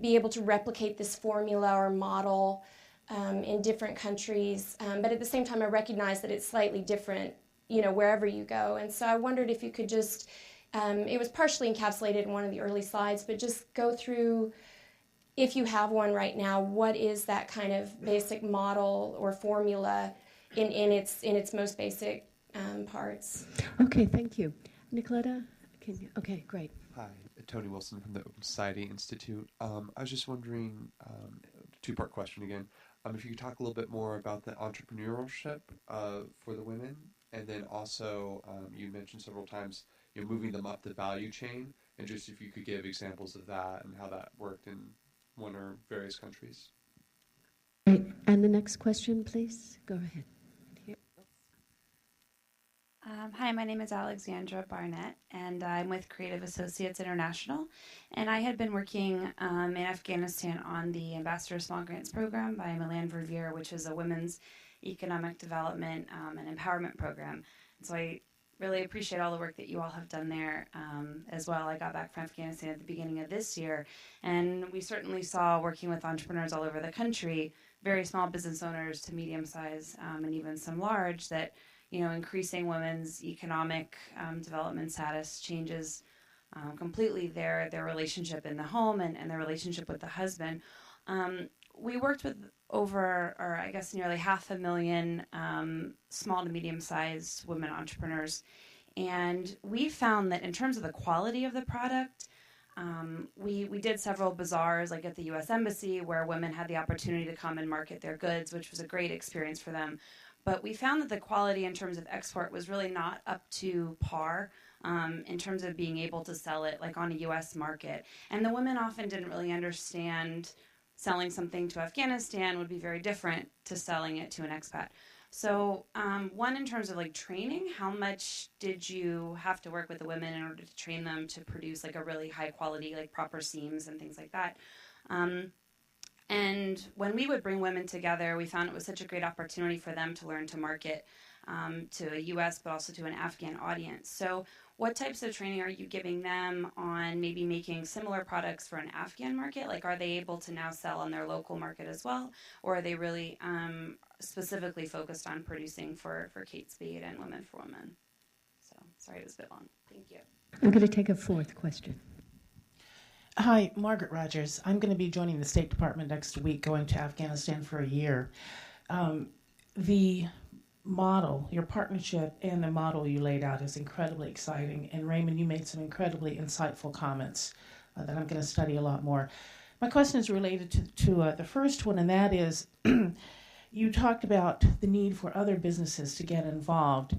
be able to replicate this formula or model in different countries. But at the same time, I recognize that it's slightly different, wherever you go. And so I wondered if you could just, it was partially encapsulated in one of the early slides, but just go through, if you have one right now, what is that kind of basic model or formula in its most basic parts. Okay, thank you. Nicoletta, okay, great. Hi, Tony Wilson from the Open Society Institute. I was just wondering, two-part question again. If you could talk a little bit more about the entrepreneurship for the women, and then also you mentioned several times moving them up the value chain, and just if you could give examples of that and how that worked in one or various countries. Right. And the next question, please. Go ahead. Hi, my name is Alexandra Barnett, and I'm with Creative Associates International. And I had been working in Afghanistan on the Ambassador Small Grants Program by Milan Verveer, which is a women's economic development and empowerment program. And so I really appreciate all the work that you all have done there as well. I got back from Afghanistan at the beginning of this year, and we certainly saw, working with entrepreneurs all over the country, very small business owners to medium size and even some large, that increasing women's economic development status changes completely their relationship in the home and their relationship with the husband. We worked with nearly 500,000 small to medium-sized women entrepreneurs, and we found that in terms of the quality of the product, we did several bazaars, like at the U.S. Embassy, where women had the opportunity to come and market their goods, which was a great experience for them. But we found that the quality in terms of export was really not up to par in terms of being able to sell it like on a U.S. market. And the women often didn't really understand selling something to Afghanistan would be very different to selling it to an expat. So one, in terms of like training, how much did you have to work with the women in order to train them to produce like a really high quality, like proper seams and things like that? And when we would bring women together, we found it was such a great opportunity for them to learn to market to a U.S. but also to an Afghan audience. So what types of training are you giving them on maybe making similar products for an Afghan market? Like, are they able to now sell on their local market as well? Or are they really specifically focused on producing for Kate Spade and Women for Women? So sorry, it was a bit long. Thank you. I'm going to take a fourth question. Hi, Margaret Rogers. I'm going to be joining the State Department next week, going to Afghanistan for a year. The model, your partnership and the model you laid out is incredibly exciting. And Raymond, you made some incredibly insightful comments that I'm going to study a lot more. My question is related to the first one, and that is, you talked about the need for other businesses to get involved.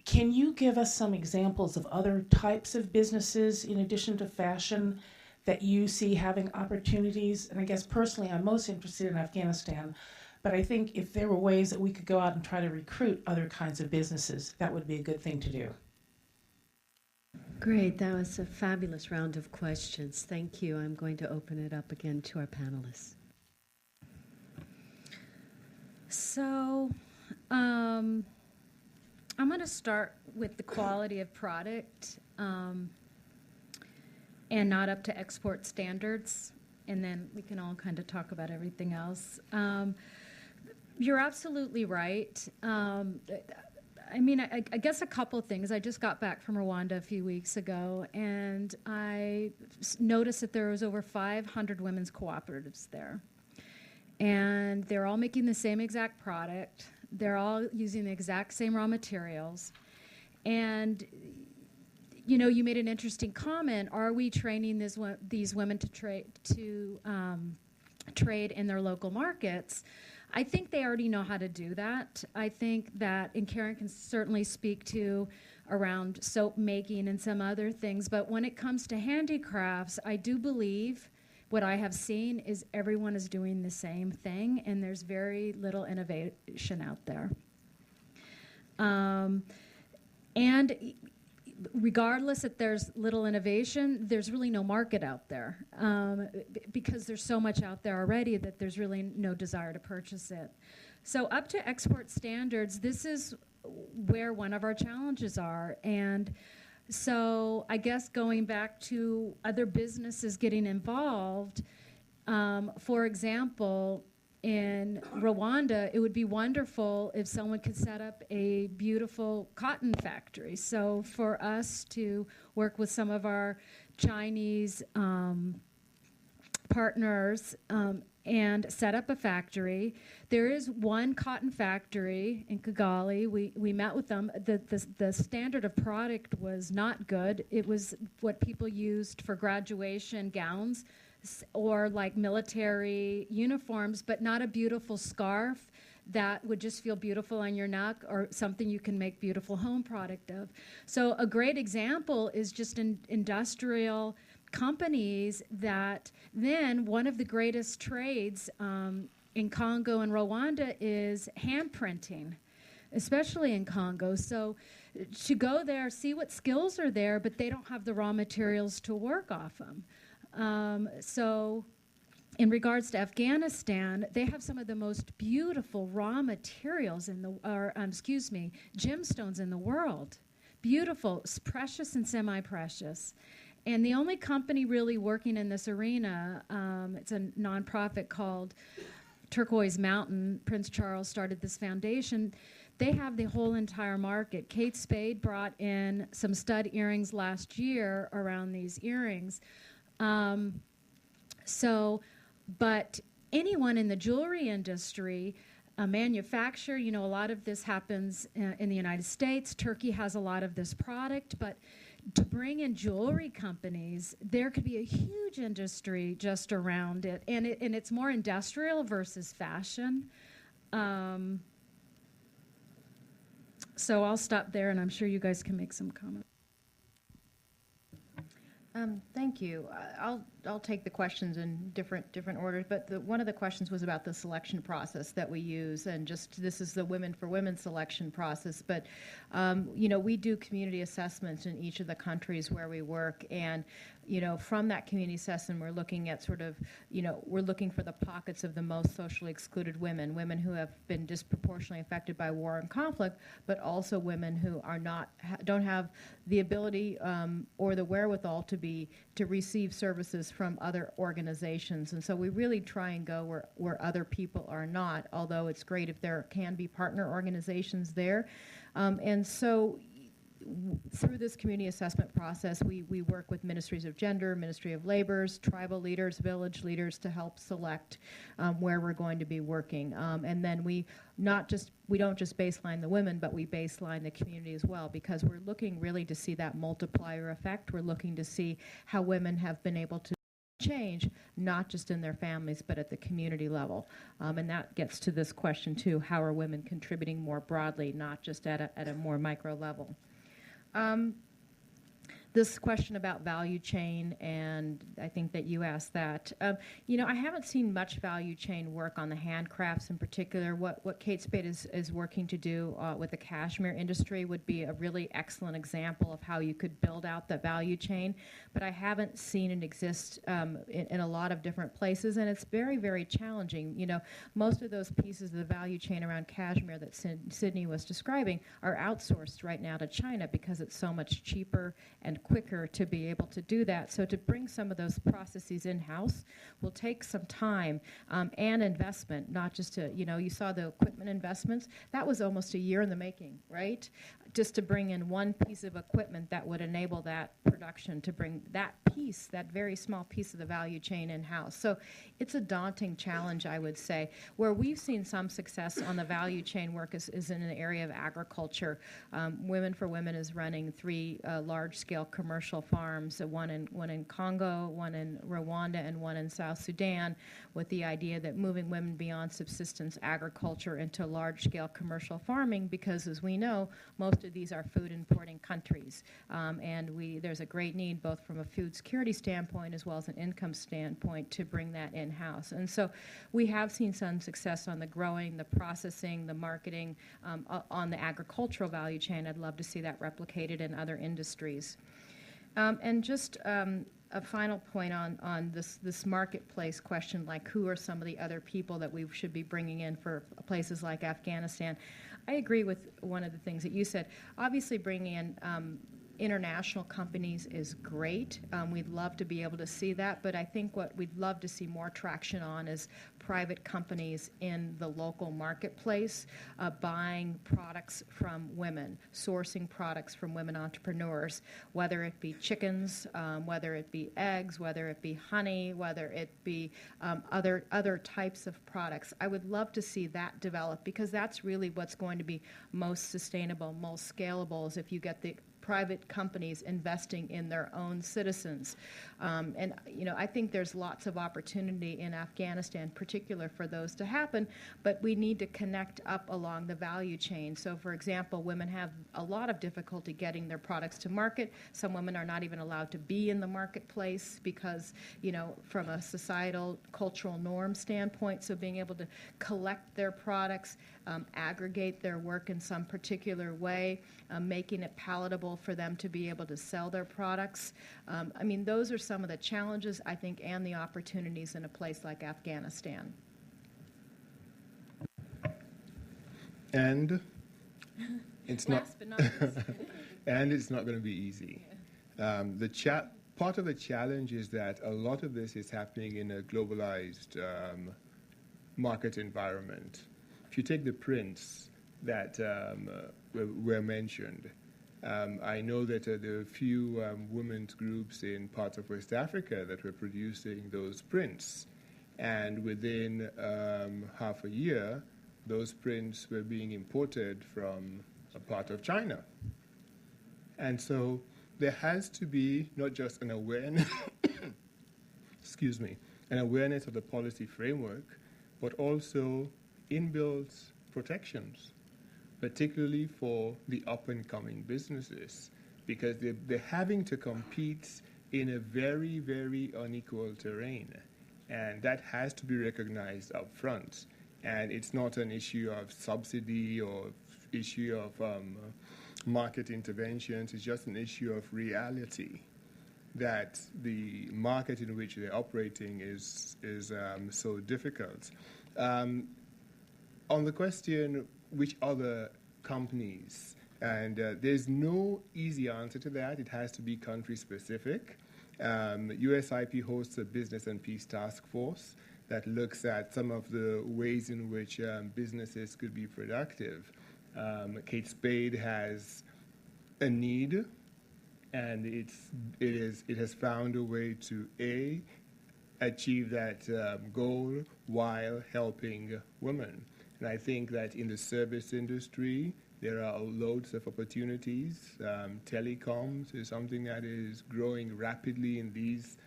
Can you give us some examples of other types of businesses in addition to fashion that you see having opportunities? And I guess personally, I'm most interested in Afghanistan, but I think if there were ways that we could go out and try to recruit other kinds of businesses, that would be a good thing to do. Great. That was a fabulous round of questions. Thank you. I'm going to open it up again to our panelists. So, I'm going to start with the quality of product and not up to export standards, and then we can all kind of talk about everything else. You're absolutely right. I mean, I guess a couple of things. I just got back from Rwanda a few weeks ago, and I noticed that there was over 500 women's cooperatives there. And they're all making the same exact product. They're all using the exact same raw materials. And, you made an interesting comment. Are we training these women to trade in their local markets? I think they already know how to do that. I think that, and Karen can certainly speak to around soap making and some other things, but when it comes to handicrafts, I do believe what I have seen is everyone is doing the same thing, and there's very little innovation out there. And regardless if there's little innovation, there's really no market out there because there's so much out there already that there's really no desire to purchase it. So up to export standards, this is where one of our challenges are. And so I guess going back to other businesses getting involved, for example, in Rwanda, it would be wonderful if someone could set up a beautiful cotton factory. So for us to work with some of our Chinese partners and set up a factory. There is one cotton factory in Kigali. We met with them. The standard of product was not good. It was what people used for graduation gowns. or like military uniforms, but not a beautiful scarf that would just feel beautiful on your neck, or something you can make beautiful home product of. So a great example is just industrial companies that then one of the greatest trades in Congo and Rwanda is hand printing, especially in Congo. So to go there, see what skills are there, but they don't have the raw materials to work off them. So in regards to Afghanistan, they have some of the most beautiful raw materials gemstones in the world. Beautiful, precious and semi-precious. And the only company really working in this arena, it's a nonprofit called Turquoise Mountain. Prince Charles started this foundation. They have the whole entire market. Kate Spade brought in some stud earrings last year around these earrings. But anyone in the jewelry industry, a manufacturer, a lot of this happens in the United States. Turkey has a lot of this product, but to bring in jewelry companies, there could be a huge industry just around it, and it's more industrial versus fashion. So I'll stop there, and I'm sure you guys can make some comments. Thank you. I'll take the questions in different orders, but one of the questions was about the selection process that we use, and just this is the Women for Women selection process. But we do community assessments in each of the countries where we work, and from that community assessment, we're looking at we're looking for the pockets of the most socially excluded women who have been disproportionately affected by war and conflict, but also women who don't have the ability or the wherewithal to receive services from other organizations. And so we really try and go where other people are not, although it's great if there can be partner organizations there. And so through this community assessment process, we work with ministries of gender, Ministry of Labors, tribal leaders, village leaders to help select where we're going to be working. And then we don't just baseline the women, but we baseline the community as well, because we're looking really to see that multiplier effect. We're looking to see how women have been able to change, not just in their families, but at the community level. And that gets to this question, too, how are women contributing more broadly, not just at a more micro level. This question about value chain, and I think that you asked that. I haven't seen much value chain work on the handcrafts in particular. What Kate Spade is working to do with the cashmere industry would be a really excellent example of how you could build out the value chain, but I haven't seen it exist in a lot of different places, and it's very, very challenging. Most of those pieces of the value chain around cashmere that Sydney was describing are outsourced right now to China because it's so much cheaper and quicker to be able to do that. So to bring some of those processes in-house will take some time and investment, not just to, you saw the equipment investments. That was almost a year in the making, right? Just to bring in one piece of equipment that would enable that production, to bring that piece, that very small piece of the value chain in-house. So it's a daunting challenge, I would say. Where we've seen some success on the value chain work is in the area of agriculture. Women for Women is running 3 large-scale commercial farms, one in Congo, one in Rwanda, and one in South Sudan, with the idea that moving women beyond subsistence agriculture into large-scale commercial farming, because as we know, most of these are food importing countries, and there's a great need both from a food security standpoint as well as an income standpoint to bring that in-house. And so we have seen some success on the growing, the processing, the marketing, on the agricultural value chain. I'd love to see that replicated in other industries. And just a final point on this marketplace question, like who are some of the other people that we should be bringing in for places like Afghanistan. I agree with one of the things that you said. Obviously, bringing in international companies is great. We'd love to be able to see that, but I think what we'd love to see more traction on is private companies in the local marketplace buying products from women, sourcing products from women entrepreneurs, whether it be chickens, whether it be eggs, whether it be honey, whether it be other types of products. I would love to see that develop, because that's really what's going to be most sustainable, most scalable, is if you get the private companies investing in their own citizens. And, I think there's lots of opportunity in Afghanistan, in particular, for those to happen, but we need to connect up along the value chain. So, for example, women have a lot of difficulty getting their products to market. Some women are not even allowed to be in the marketplace because, from a societal, cultural norm standpoint, so being able to collect their products, aggregate their work in some particular way, making it palatable for them to be able to sell their products. Those are some of the challenges, I think, and the opportunities in a place like Afghanistan. And it's Last but not least. and it's not going to be easy. Part of the challenge is that a lot of this is happening in a globalized market environment. If you take the prints that were mentioned, I know that there are a few women's groups in parts of West Africa that were producing those prints. And within half a year, those prints were being imported from a part of China. And so there has to be not just an awareness, an awareness of the policy framework, but also inbuilt protections, particularly for the up-and-coming businesses, because they're having to compete in a very, very unequal terrain. And that has to be recognized up front. And it's not an issue of subsidy or issue of market interventions. It's just an issue of reality that the market in which they're operating is so difficult. On the question, which other companies? And there's no easy answer to that. It has to be country-specific. USIP hosts a Business and Peace Task Force that looks at some of the ways in which businesses could be productive. Kate Spade has a need, and it has found a way to achieve that goal while helping women. And I think that in the service industry, there are loads of opportunities. Telecoms is something that is growing rapidly in these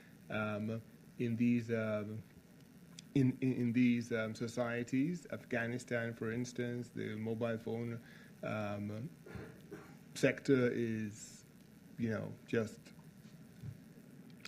societies. Afghanistan, for instance, the mobile phone sector is, just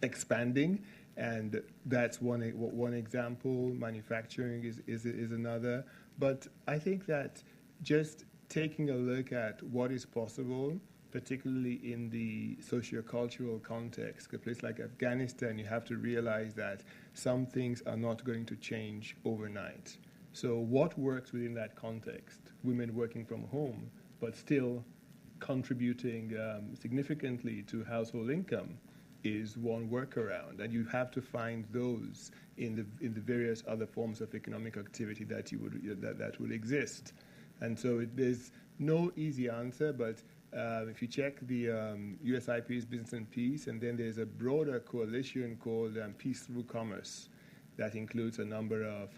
expanding, and that's one example. Manufacturing is another. But I think that just taking a look at what is possible, particularly in the sociocultural context, a place like Afghanistan, you have to realize that some things are not going to change overnight. So what works within that context? Women working from home, but still contributing significantly to household income is one workaround, and you have to find those in the various other forms of economic activity that would exist. And so there's no easy answer, but if you check the USIP's Business and Peace, and then there's a broader coalition called Peace Through Commerce that includes a number of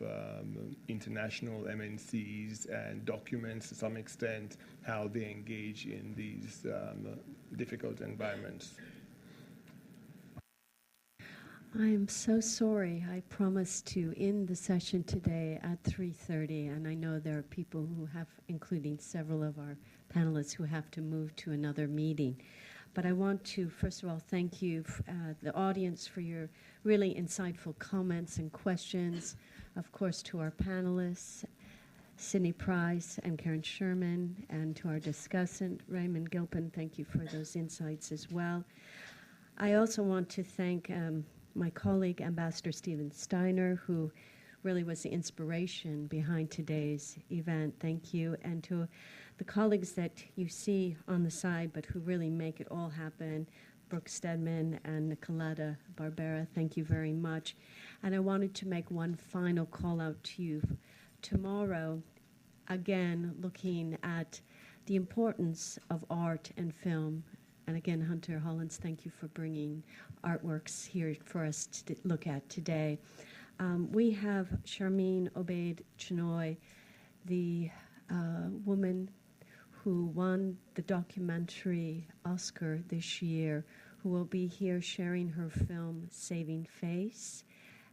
international MNCs and documents to some extent how they engage in these difficult environments. I am so sorry. I promised to end the session today at 3:30, and I know there are people who have, including several of our panelists, who have to move to another meeting. But I want to, first of all, thank you, the audience, for your really insightful comments and questions. Of course, to our panelists, Sydney Price and Karen Sherman, and to our discussant, Raymond Gilpin, thank you for those insights as well. I also want to thank my colleague, Ambassador Stephen Steiner, who really was the inspiration behind today's event. Thank you. And to the colleagues that you see on the side, but who really make it all happen, Brooke Stedman and Nicoletta Barbera, thank you very much. And I wanted to make one final call out to you. Tomorrow, again, looking at the importance of art and film. And again, Hunter Hollins, thank you for bringing artworks here for us to look at today. We have Charmaine Obaid Chinoy, the woman who won the documentary Oscar this year, who will be here sharing her film Saving Face,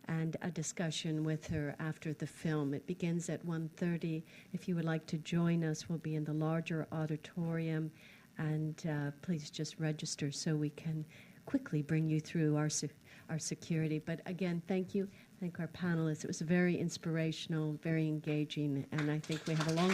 and a discussion with her after the film. It begins at 1:30. If you would like to join us, we'll be in the larger auditorium, and please just register so we can quickly bring you through our security. But again, thank you. Thank our panelists. It was very inspirational, very engaging, and I think we have a long